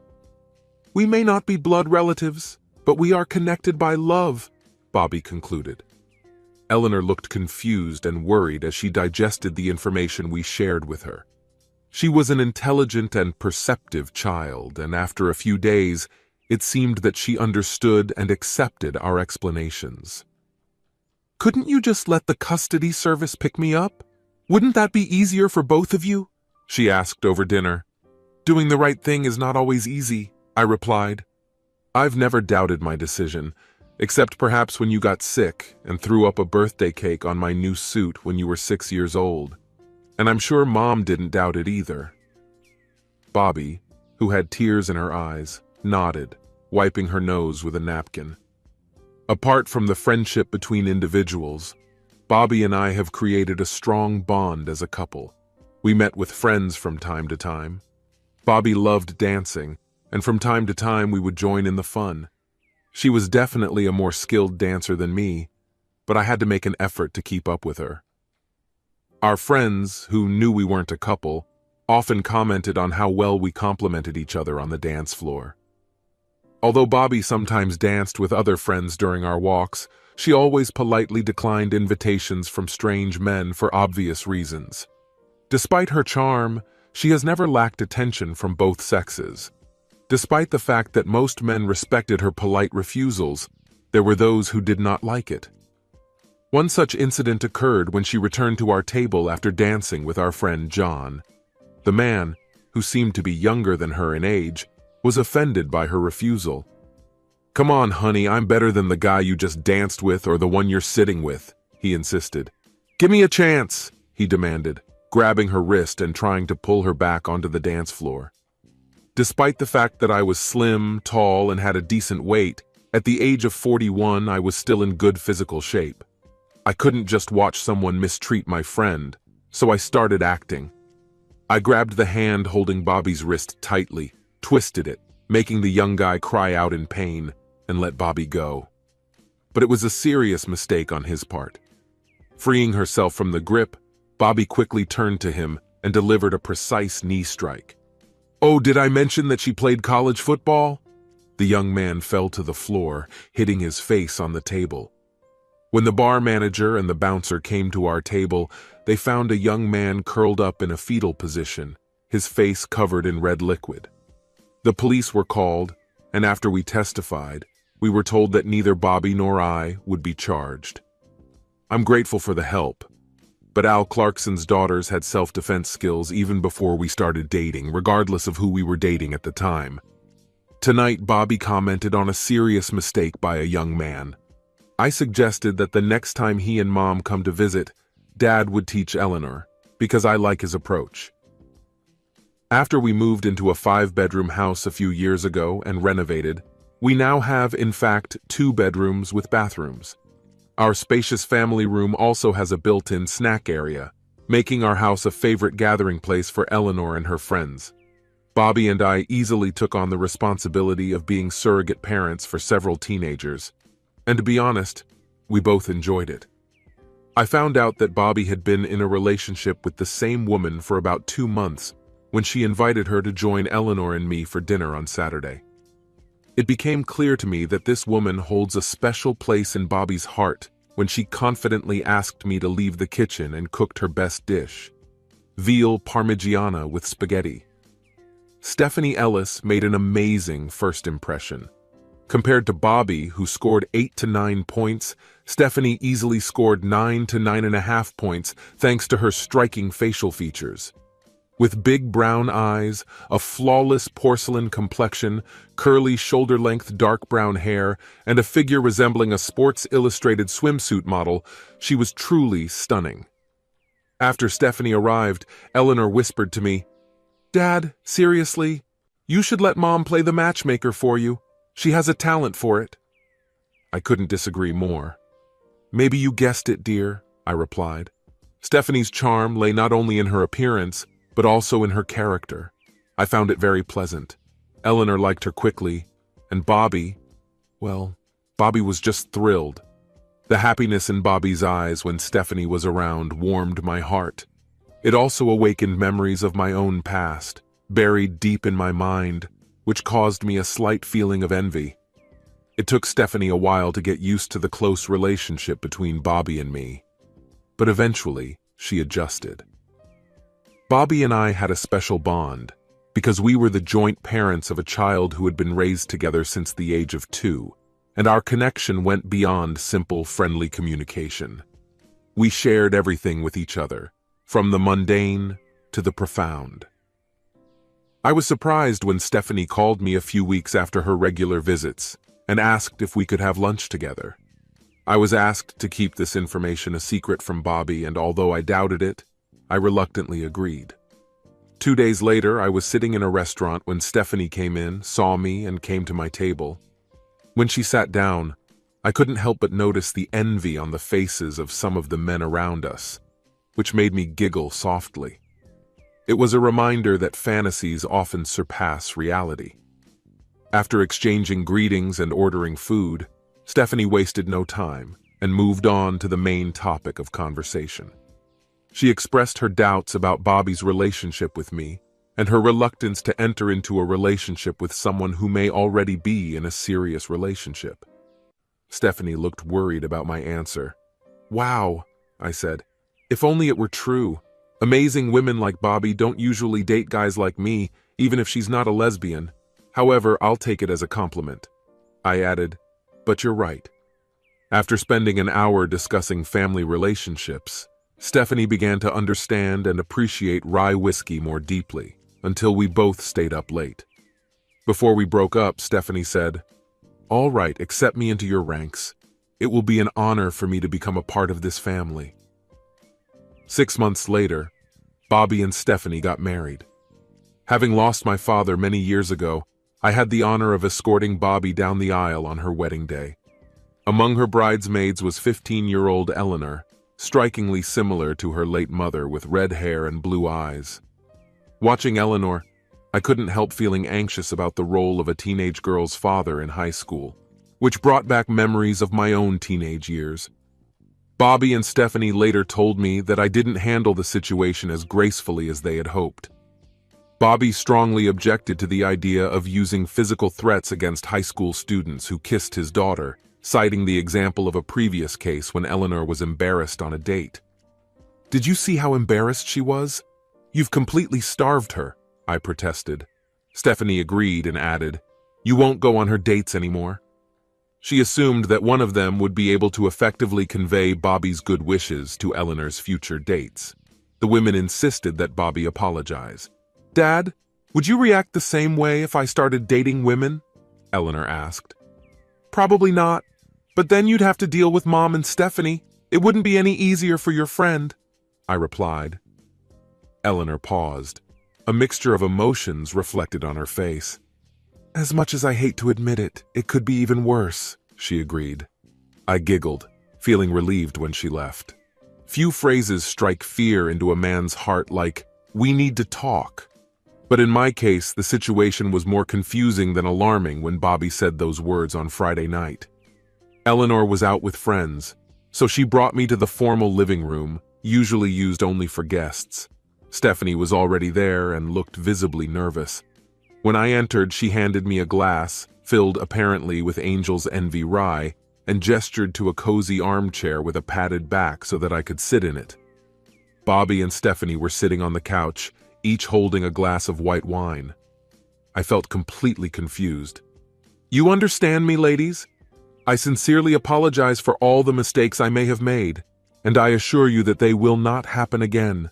"We may not be blood relatives, but we are connected by love," Bobby concluded. Eleanor looked confused and worried as she digested the information we shared with her. She was an intelligent and perceptive child, and after a few days, it seemed that she understood and accepted our explanations. "Couldn't you just let the custody service pick me up? Wouldn't that be easier for both of you?" she asked over dinner. "Doing the right thing is not always easy," I replied. "I've never doubted my decision, except perhaps when you got sick and threw up a birthday cake on my new suit when you were 6 years old. And I'm sure Mom didn't doubt it either." Bobby, who had tears in her eyes, nodded, wiping her nose with a napkin. Apart from the friendship between individuals, Bobby and I have created a strong bond as a couple. We met with friends from time to time. Bobby loved dancing, and from time to time we would join in the fun. She was definitely a more skilled dancer than me, but I had to make an effort to keep up with her. Our friends, who knew we weren't a couple, often commented on how well we complemented each other on the dance floor. Although Bobby sometimes danced with other friends during our walks, she always politely declined invitations from strange men for obvious reasons. Despite her charm, she has never lacked attention from both sexes. Despite the fact that most men respected her polite refusals, there were those who did not like it. One such incident occurred when she returned to our table after dancing with our friend John. The man, who seemed to be younger than her in age, was offended by her refusal. "Come on, honey, I'm better than the guy you just danced with or the one you're sitting with," he insisted. "Give me a chance," he demanded, grabbing her wrist and trying to pull her back onto the dance floor. Despite the fact that I was slim, tall, and had a decent weight, at the age of 41 I was still in good physical shape. I couldn't just watch someone mistreat my friend, so I started acting. I grabbed the hand holding Bobby's wrist tightly, twisted it, making the young guy cry out in pain, and let Bobby go. But it was a serious mistake on his part. Freeing herself from the grip, Bobby quickly turned to him and delivered a precise knee strike. "Oh, did I mention that she played college football?" The young man fell to the floor, hitting his face on the table. When the bar manager and the bouncer came to our table, they found a young man curled up in a fetal position, his face covered in red liquid. The police were called, and after we testified, we were told that neither Bobby nor I would be charged. I'm grateful for the help, but Al Clarkson's daughters had self-defense skills even before we started dating, regardless of who we were dating at the time. Tonight, Bobby commented on a serious mistake by a young man. I suggested that the next time he and Mom come to visit, Dad would teach Eleanor, because I like his approach. After we moved into a 5-bedroom house a few years ago and renovated, we now have, in fact, 2 bedrooms with bathrooms. Our spacious family room also has a built-in snack area, making our house a favorite gathering place for Eleanor and her friends. Bobby and I easily took on the responsibility of being surrogate parents for several teenagers. And to be honest, we both enjoyed it. I found out that Bobby had been in a relationship with the same woman for about 2 months when she invited her to join Eleanor and me for dinner on Saturday. It became clear to me that this woman holds a special place in Bobby's heart when she confidently asked me to leave the kitchen and cooked her best dish, veal parmigiana with spaghetti. Stephanie Ellis made an amazing first impression. Compared to Bobby, who scored 8 to 9 points, Stephanie easily scored 9 to 9.5 points thanks to her striking facial features. With big brown eyes, a flawless porcelain complexion, curly shoulder-length dark brown hair, and a figure resembling a Sports Illustrated swimsuit model, she was truly stunning. After Stephanie arrived, Eleanor whispered to me, "Dad, seriously, you should let Mom play the matchmaker for you. She has a talent for it." I couldn't disagree more. "Maybe you guessed it, dear," I replied. Stephanie's charm lay not only in her appearance, but also in her character. I found it very pleasant. Eleanor liked her quickly, and Bobby was just thrilled. The happiness in Bobby's eyes when Stephanie was around warmed my heart. It also awakened memories of my own past, buried deep in my mind, which caused me a slight feeling of envy. It took Stephanie a while to get used to the close relationship between Bobby and me, but eventually she adjusted. Bobby and I had a special bond because we were the joint parents of a child who had been raised together since the age of 2, and our connection went beyond simple, friendly communication. We shared everything with each other, from the mundane to the profound. I was surprised when Stephanie called me a few weeks after her regular visits and asked if we could have lunch together. I was asked to keep this information a secret from Bobby, and although I doubted it, I reluctantly agreed. 2 days later, I was sitting in a restaurant when Stephanie came in, saw me, and came to my table. When she sat down, I couldn't help but notice the envy on the faces of some of the men around us, which made me giggle softly. It was a reminder that fantasies often surpass reality. After exchanging greetings and ordering food, Stephanie wasted no time and moved on to the main topic of conversation. She expressed her doubts about Bobby's relationship with me and her reluctance to enter into a relationship with someone who may already be in a serious relationship. Stephanie looked worried about my answer. "Wow," I said. "If only it were true. Amazing women like Bobby don't usually date guys like me, even if she's not a lesbian. However, I'll take it as a compliment." I added, "But you're right." After spending an hour discussing family relationships, Stephanie began to understand and appreciate rye whiskey more deeply, until we both stayed up late. Before we broke up, Stephanie said, "All right, accept me into your ranks. It will be an honor for me to become a part of this family." 6 months later, Bobby and Stephanie got married. Having lost my father many years ago, I had the honor of escorting Bobby down the aisle on her wedding day. Among her bridesmaids was 15-year-old Eleanor, strikingly similar to her late mother with red hair and blue eyes. Watching Eleanor, I couldn't help feeling anxious about the role of a teenage girl's father in high school, which brought back memories of my own teenage years. Bobby and Stephanie later told me that I didn't handle the situation as gracefully as they had hoped. Bobby strongly objected to the idea of using physical threats against high school students who kissed his daughter, citing the example of a previous case when Eleanor was embarrassed on a date. "Did you see how embarrassed she was? You've completely starved her," I protested. Stephanie agreed and added, "You won't go on her dates anymore." She assumed that one of them would be able to effectively convey Bobby's good wishes to Eleanor's future dates. The women insisted that Bobby apologize. "Dad, would you react the same way if I started dating women?" Eleanor asked. "Probably not, but then you'd have to deal with Mom and Stephanie. It wouldn't be any easier for your friend," I replied. Eleanor paused. A mixture of emotions reflected on her face. "As much as I hate to admit it, it could be even worse," she agreed. I giggled, feeling relieved when she left. Few phrases strike fear into a man's heart like, "We need to talk." But in my case, the situation was more confusing than alarming when Bobby said those words on Friday night. Eleanor was out with friends, so she brought me to the formal living room, usually used only for guests. Stephanie was already there and looked visibly nervous. When I entered, she handed me a glass, filled apparently with Angel's Envy rye, and gestured to a cozy armchair with a padded back so that I could sit in it. Bobby and Stephanie were sitting on the couch, each holding a glass of white wine. I felt completely confused. "You understand me, ladies? I sincerely apologize for all the mistakes I may have made, and I assure you that they will not happen again,"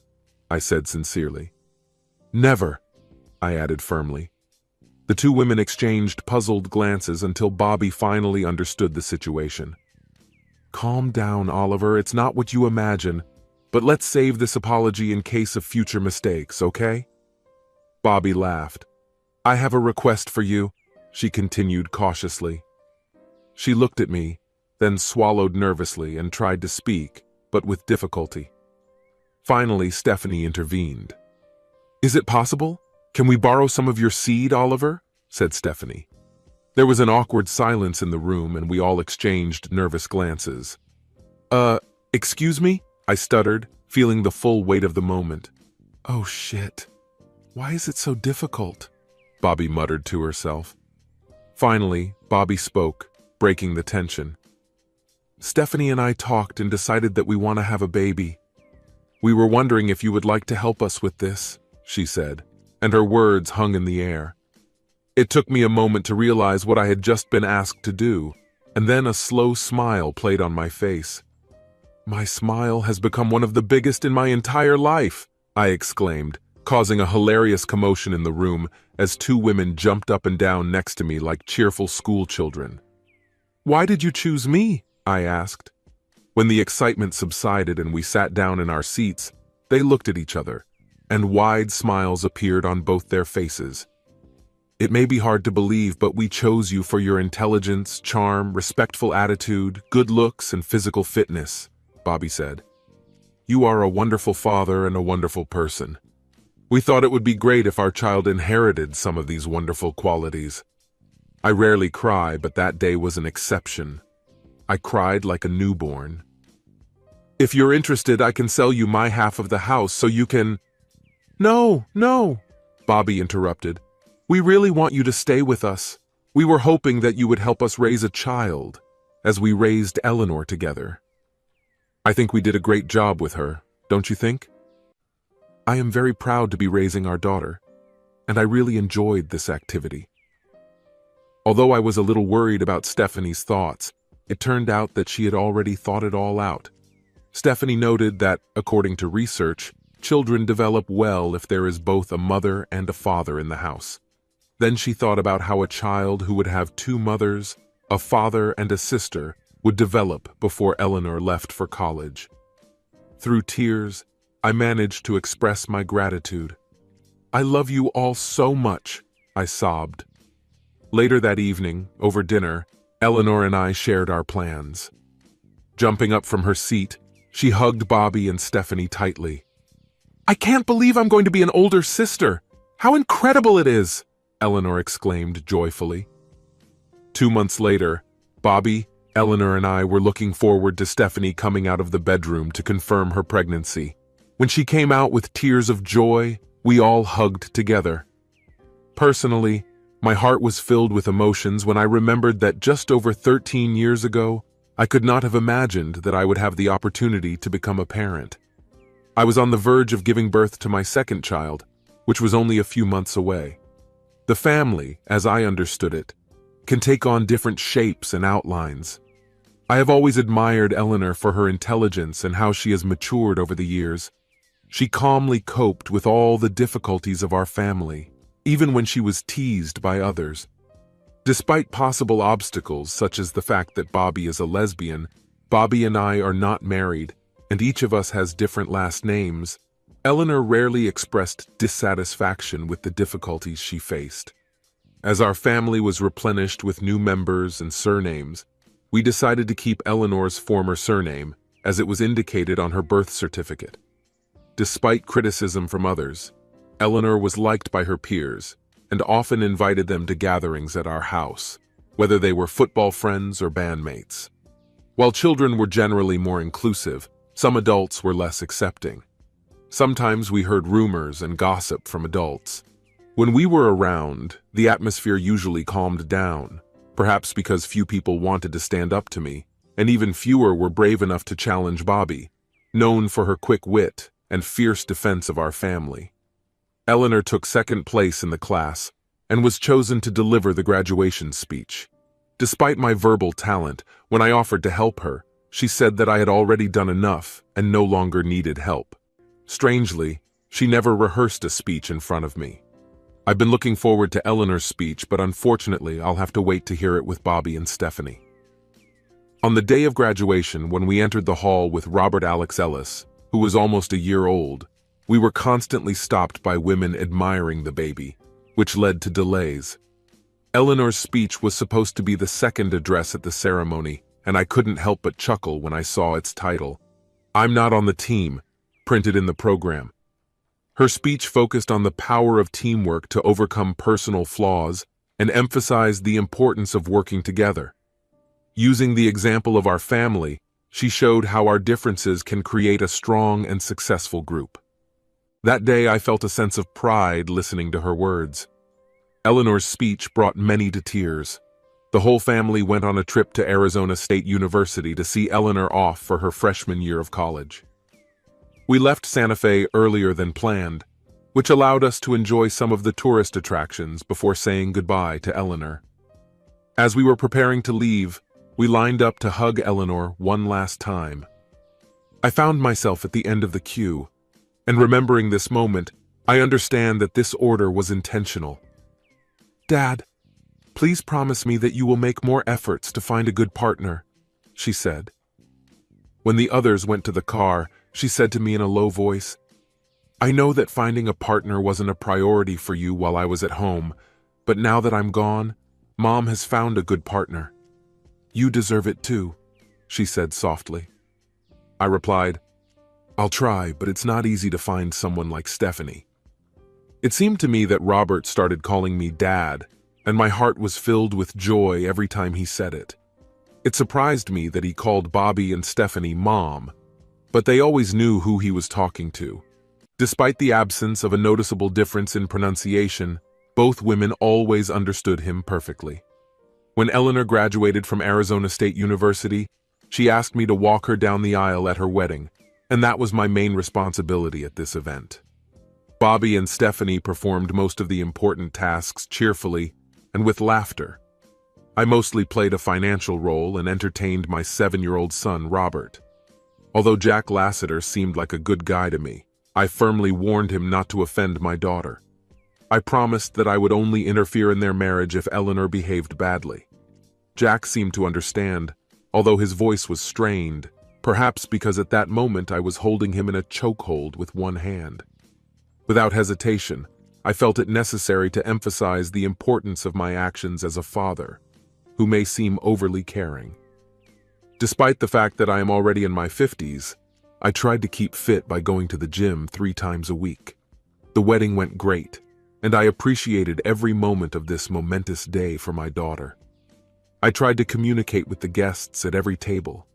I said sincerely. "Never," I added firmly. The two women exchanged puzzled glances until Bobby finally understood the situation. "Calm down, Oliver. It's not what you imagine. But let's save this apology in case of future mistakes, okay?" Bobby laughed. "I have a request for you," she continued cautiously. She looked at me, then swallowed nervously and tried to speak, but with difficulty. Finally, Stephanie intervened. "Is it possible? Can we borrow some of your seed, Oliver?" said Stephanie. There was an awkward silence in the room and we all exchanged nervous glances. Excuse me?" I stuttered, feeling the full weight of the moment. "Oh shit. Why is it so difficult?" Bobby muttered to herself. Finally, Bobby spoke, breaking the tension. "Stephanie and I talked and decided that we want to have a baby. We were wondering if you would like to help us with this," she said, and her words hung in the air. It took me a moment to realize what I had just been asked to do, and then a slow smile played on my face. "My smile has become one of the biggest in my entire life," I exclaimed, causing a hilarious commotion in the room as two women jumped up and down next to me like cheerful schoolchildren. "Why did you choose me?" I asked. When the excitement subsided and we sat down in our seats, they looked at each other, and wide smiles appeared on both their faces. "It may be hard to believe, but we chose you for your intelligence, charm, respectful attitude, good looks, and physical fitness," Bobby said. "You are a wonderful father and a wonderful person. We thought it would be great if our child inherited some of these wonderful qualities." I rarely cry, but that day was an exception. I cried like a newborn. If you're interested, I can sell you my half of the house so you can— No, no, Bobby interrupted. We really want you to stay with us. We were hoping that you would help us raise a child, as we raised Eleanor together. I think we did a great job with her, don't you think? I am very proud to be raising our daughter, and I really enjoyed this activity. Although I was a little worried about Stephanie's thoughts, it turned out that she had already thought it all out. Stephanie noted that, according to research, children develop well if there is both a mother and a father in the house. Then she thought about how a child who would have two mothers, a father and a sister, would develop before Eleanor left for college. Through tears, I managed to express my gratitude. I love you all so much, I sobbed. Later that evening, over dinner, Eleanor and I shared our plans. Jumping up from her seat, she hugged Bobby and Stephanie tightly. I can't believe I'm going to be an older sister. How incredible it is, Eleanor exclaimed joyfully. 2 months later, Bobby, Eleanor and I were looking forward to Stephanie coming out of the bedroom to confirm her pregnancy. When she came out with tears of joy, we all hugged together. Personally, my heart was filled with emotions when I remembered that just over 13 years ago, I could not have imagined that I would have the opportunity to become a parent. I was on the verge of giving birth to my second child, which was only a few months away. The family, as I understood it, can take on different shapes and outlines. I have always admired Eleanor for her intelligence and how she has matured over the years. She calmly coped with all the difficulties of our family, even when she was teased by others. Despite possible obstacles such as the fact that Bobby is a lesbian, Bobby and I are not married, and each of us has different last names, Eleanor rarely expressed dissatisfaction with the difficulties she faced. As our family was replenished with new members and surnames, we decided to keep Eleanor's former surname, as it was indicated on her birth certificate. Despite criticism from others, Eleanor was liked by her peers and often invited them to gatherings at our house, whether they were football friends or bandmates. While children were generally more inclusive, some adults were less accepting. Sometimes we heard rumors and gossip from adults. When we were around, the atmosphere usually calmed down, perhaps because few people wanted to stand up to me, and even fewer were brave enough to challenge Bobby, known for her quick wit and fierce defense of our family. Eleanor took second place in the class and was chosen to deliver the graduation speech. Despite my verbal talent, when I offered to help her, she said that I had already done enough and no longer needed help. Strangely, she never rehearsed a speech in front of me. I've been looking forward to Eleanor's speech, but unfortunately, I'll have to wait to hear it with Bobby and Stephanie. On the day of graduation, when we entered the hall with Robert Alex Ellis, who was almost a year old, we were constantly stopped by women admiring the baby, which led to delays. Eleanor's speech was supposed to be the second address at the ceremony, and I couldn't help but chuckle when I saw its title, "I'm Not on the Team," printed in the program. Her speech focused on the power of teamwork to overcome personal flaws and emphasized the importance of working together. Using the example of our family, she showed how our differences can create a strong and successful group. That day, I felt a sense of pride listening to her words. Eleanor's speech brought many to tears. The whole family went on a trip to Arizona State University to see Eleanor off for her freshman year of college. We left Santa Fe earlier than planned, which allowed us to enjoy some of the tourist attractions before saying goodbye to Eleanor. As we were preparing to leave, we lined up to hug Eleanor one last time. I found myself at the end of the queue, and remembering this moment, I understand that this order was intentional. "Dad, please promise me that you will make more efforts to find a good partner," she said. When the others went to the car, she said to me in a low voice, "I know that finding a partner wasn't a priority for you while I was at home, but now that I'm gone, Mom has found a good partner. You deserve it too," she said softly. I replied, "I'll try, but it's not easy to find someone like Stephanie." It seemed to me that Robert started calling me Dad, and my heart was filled with joy every time he said it. It surprised me that he called Bobby and Stephanie Mom, but they always knew who he was talking to. Despite the absence of a noticeable difference in pronunciation, both women always understood him perfectly. When Eleanor graduated from Arizona State University, she asked me to walk her down the aisle at her wedding, and that was my main responsibility at this event. Bobby and Stephanie performed most of the important tasks cheerfully and with laughter. I mostly played a financial role and entertained my 7-year-old son, Robert. Although Jack Lasseter seemed like a good guy to me, I firmly warned him not to offend my daughter. I promised that I would only interfere in their marriage if Eleanor behaved badly. Jack seemed to understand, although his voice was strained, perhaps because at that moment I was holding him in a chokehold with one hand. Without hesitation, I felt it necessary to emphasize the importance of my actions as a father, who may seem overly caring. Despite the fact that I am already in my 50s, I tried to keep fit by going to the gym 3 times a week. The wedding went great, and I appreciated every moment of this momentous day for my daughter. I tried to communicate with the guests at every table.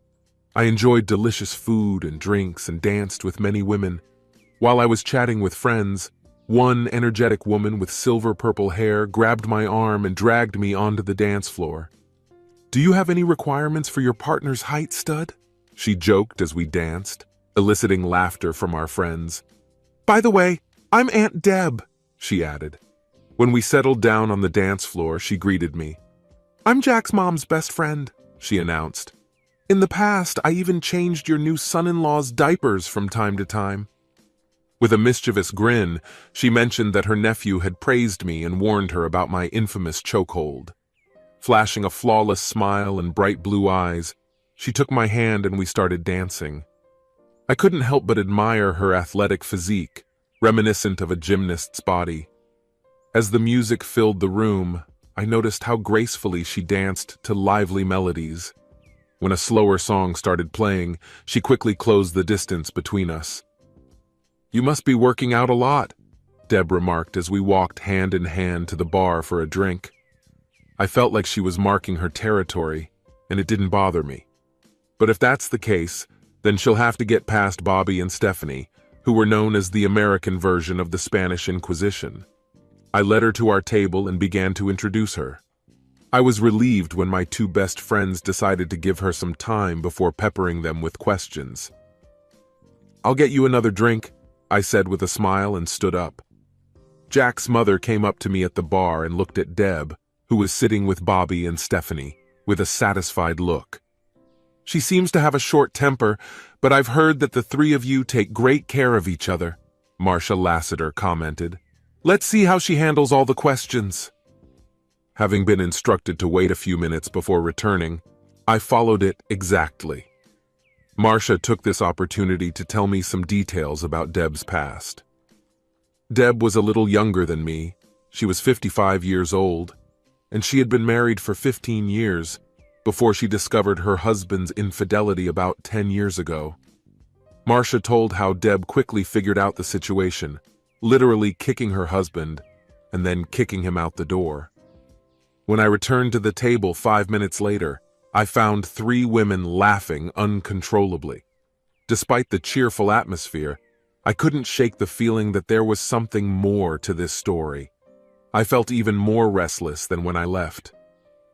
I enjoyed delicious food and drinks and danced with many women. While I was chatting with friends, one energetic woman with silver-purple hair grabbed my arm and dragged me onto the dance floor. "Do you have any requirements for your partner's height, stud?" she joked as we danced, eliciting laughter from our friends. "By the way, I'm Aunt Deb," she added. When we settled down on the dance floor, she greeted me. "I'm Jack's mom's best friend," she announced. "In the past, I even changed your new son-in-law's diapers from time to time." With a mischievous grin, she mentioned that her nephew had praised me and warned her about my infamous chokehold. Flashing a flawless smile and bright blue eyes, she took my hand and we started dancing. I couldn't help but admire her athletic physique, reminiscent of a gymnast's body. As the music filled the room, I noticed how gracefully she danced to lively melodies. When a slower song started playing, she quickly closed the distance between us. "You must be working out a lot," Deb remarked as we walked hand in hand to the bar for a drink. I felt like she was marking her territory, and it didn't bother me. But if that's the case, then she'll have to get past Bobby and Stephanie, who were known as the American version of the Spanish Inquisition. I led her to our table and began to introduce her. I was relieved when my 2 best friends decided to give her some time before peppering them with questions. "I'll get you another drink," I said with a smile and stood up. Jack's mother came up to me at the bar and looked at Deb, who was sitting with Bobby and Stephanie, with a satisfied look. "She seems to have a short temper, but I've heard that the 3 of you take great care of each other," Marcia Lasseter commented. "Let's see how she handles all the questions." Having been instructed to wait a few minutes before returning, I followed it exactly. Marcia took this opportunity to tell me some details about Deb's past. Deb was a little younger than me. She was 55 years old, and she had been married for 15 years before she discovered her husband's infidelity about 10 years ago. Marcia told how Deb quickly figured out the situation, literally kicking her husband and then kicking him out the door. When I returned to the table 5 minutes later, I found 3 women laughing uncontrollably. Despite the cheerful atmosphere, I couldn't shake the feeling that there was something more to this story. I felt even more restless than when I left.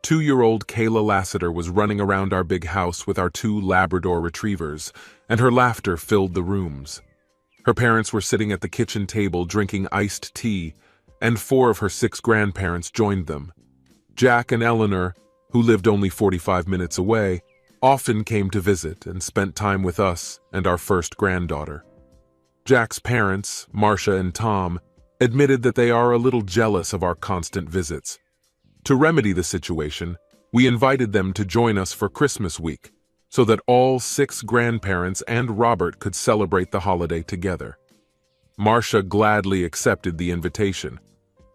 2-year-old Kayla Lasseter was running around our big house with our 2 Labrador retrievers, and her laughter filled the rooms. Her parents were sitting at the kitchen table drinking iced tea, and 4 of her 6 grandparents joined them. Jack and Eleanor, who lived only 45 minutes away, often came to visit and spent time with us and our first granddaughter. Jack's parents, Marcia and Tom, admitted that they are a little jealous of our constant visits. To remedy the situation, we invited them to join us for Christmas week, so that all 6 grandparents and Robert could celebrate the holiday together. Marcia gladly accepted the invitation,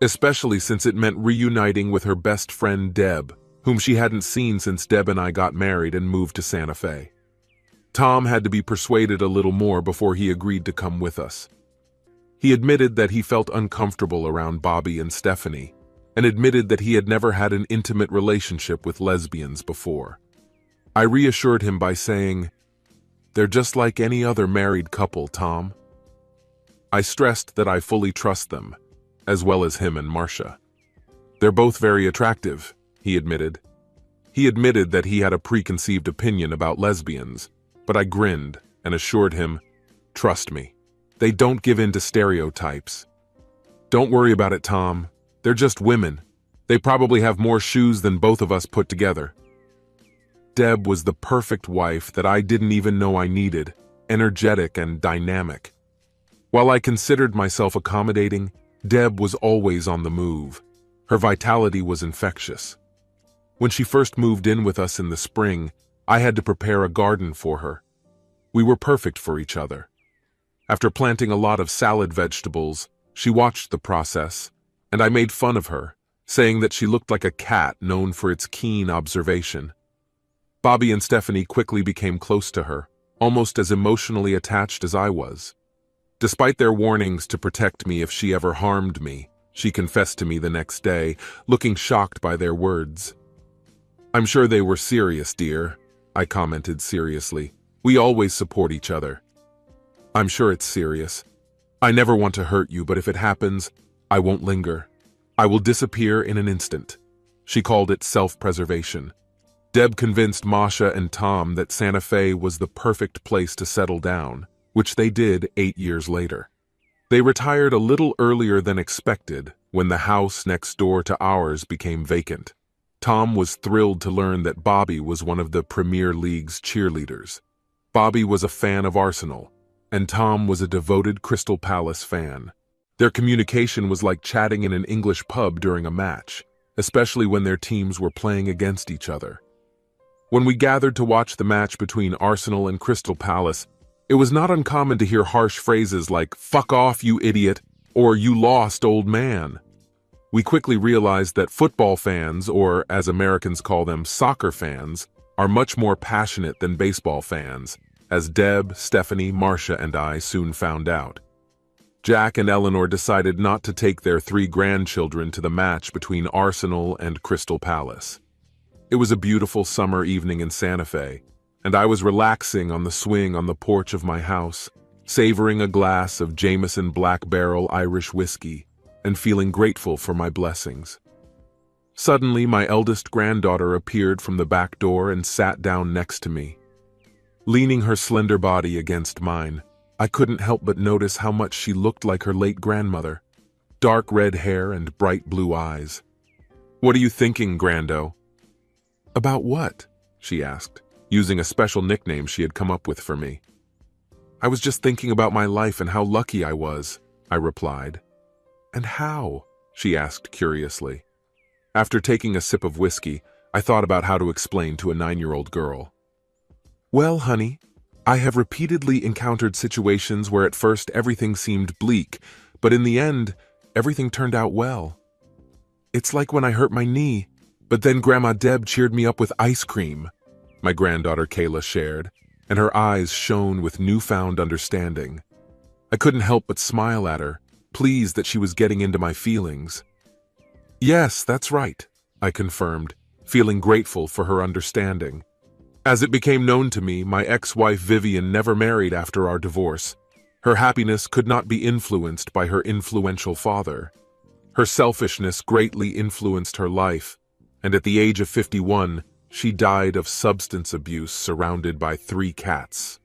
especially since it meant reuniting with her best friend Deb, whom she hadn't seen since Deb and I got married and moved to Santa Fe. Tom had to be persuaded a little more before he agreed to come with us. He admitted that he felt uncomfortable around Bobby and Stephanie, and admitted that he had never had an intimate relationship with lesbians before. I reassured him by saying, "They're just like any other married couple, Tom." I stressed that I fully trust them, as well as him and Marcia. "They're both very attractive," he admitted. He admitted that he had a preconceived opinion about lesbians, but I grinned and assured him, "Trust me, they don't give in to stereotypes. Don't worry about it, Tom. They're just women. They probably have more shoes than both of us put together." Deb was the perfect wife that I didn't even know I needed, energetic and dynamic. While I considered myself accommodating, Deb was always on the move. Her vitality was infectious. When she first moved in with us in the spring, I had to prepare a garden for her. We were perfect for each other. After planting a lot of salad vegetables, she watched the process, and I made fun of her, saying that she looked like a cat known for its keen observation. Bobby and Stephanie quickly became close to her, almost as emotionally attached as I was. Despite their warnings to protect me if she ever harmed me, she confessed to me the next day, looking shocked by their words. "I'm sure they were serious, dear," I commented seriously. "We always support each other." "I'm sure it's serious. I never want to hurt you, but if it happens, I won't linger. I will disappear in an instant." She called it self-preservation. Deb convinced Masha and Tom that Santa Fe was the perfect place to settle down, which they did 8 years later. They retired a little earlier than expected when the house next door to ours became vacant. Tom was thrilled to learn that Bobby was one of the Premier League's cheerleaders. Bobby was a fan of Arsenal, and Tom was a devoted Crystal Palace fan. Their communication was like chatting in an English pub during a match, especially when their teams were playing against each other. When we gathered to watch the match between Arsenal and Crystal Palace, it was not uncommon to hear harsh phrases like "fuck off, you idiot," or "you lost, old man." We quickly realized that football fans, or as Americans call them, soccer fans, are much more passionate than baseball fans, as Deb, Stephanie, Marcia, and I soon found out. Jack and Eleanor decided not to take their 3 grandchildren to the match between Arsenal and Crystal Palace. It was a beautiful summer evening in Santa Fe, and I was relaxing on the swing on the porch of my house, savoring a glass of Jameson Black Barrel Irish whiskey, and feeling grateful for my blessings. Suddenly, my eldest granddaughter appeared from the back door and sat down next to me. Leaning her slender body against mine, I couldn't help but notice how much she looked like her late grandmother. Dark red hair and bright blue eyes. "What are you thinking, Grando?" "About what?" she asked, using a special nickname she had come up with for me. "I was just thinking about my life and how lucky I was," I replied. "And how?" she asked curiously. After taking a sip of whiskey, I thought about how to explain to a 9-year-old girl. "Well, honey, I have repeatedly encountered situations where at first everything seemed bleak, but in the end, everything turned out well. It's like when I hurt my knee, but then Grandma Deb cheered me up with ice cream," my granddaughter Kayla shared, and her eyes shone with newfound understanding. I couldn't help but smile at her, pleased that she was getting into my feelings. "Yes, that's right," I confirmed, feeling grateful for her understanding. As it became known to me, my ex-wife Vivian never married after our divorce. Her happiness could not be influenced by her influential father. Her selfishness greatly influenced her life, and at the age of 51, she died of substance abuse surrounded by 3 cats.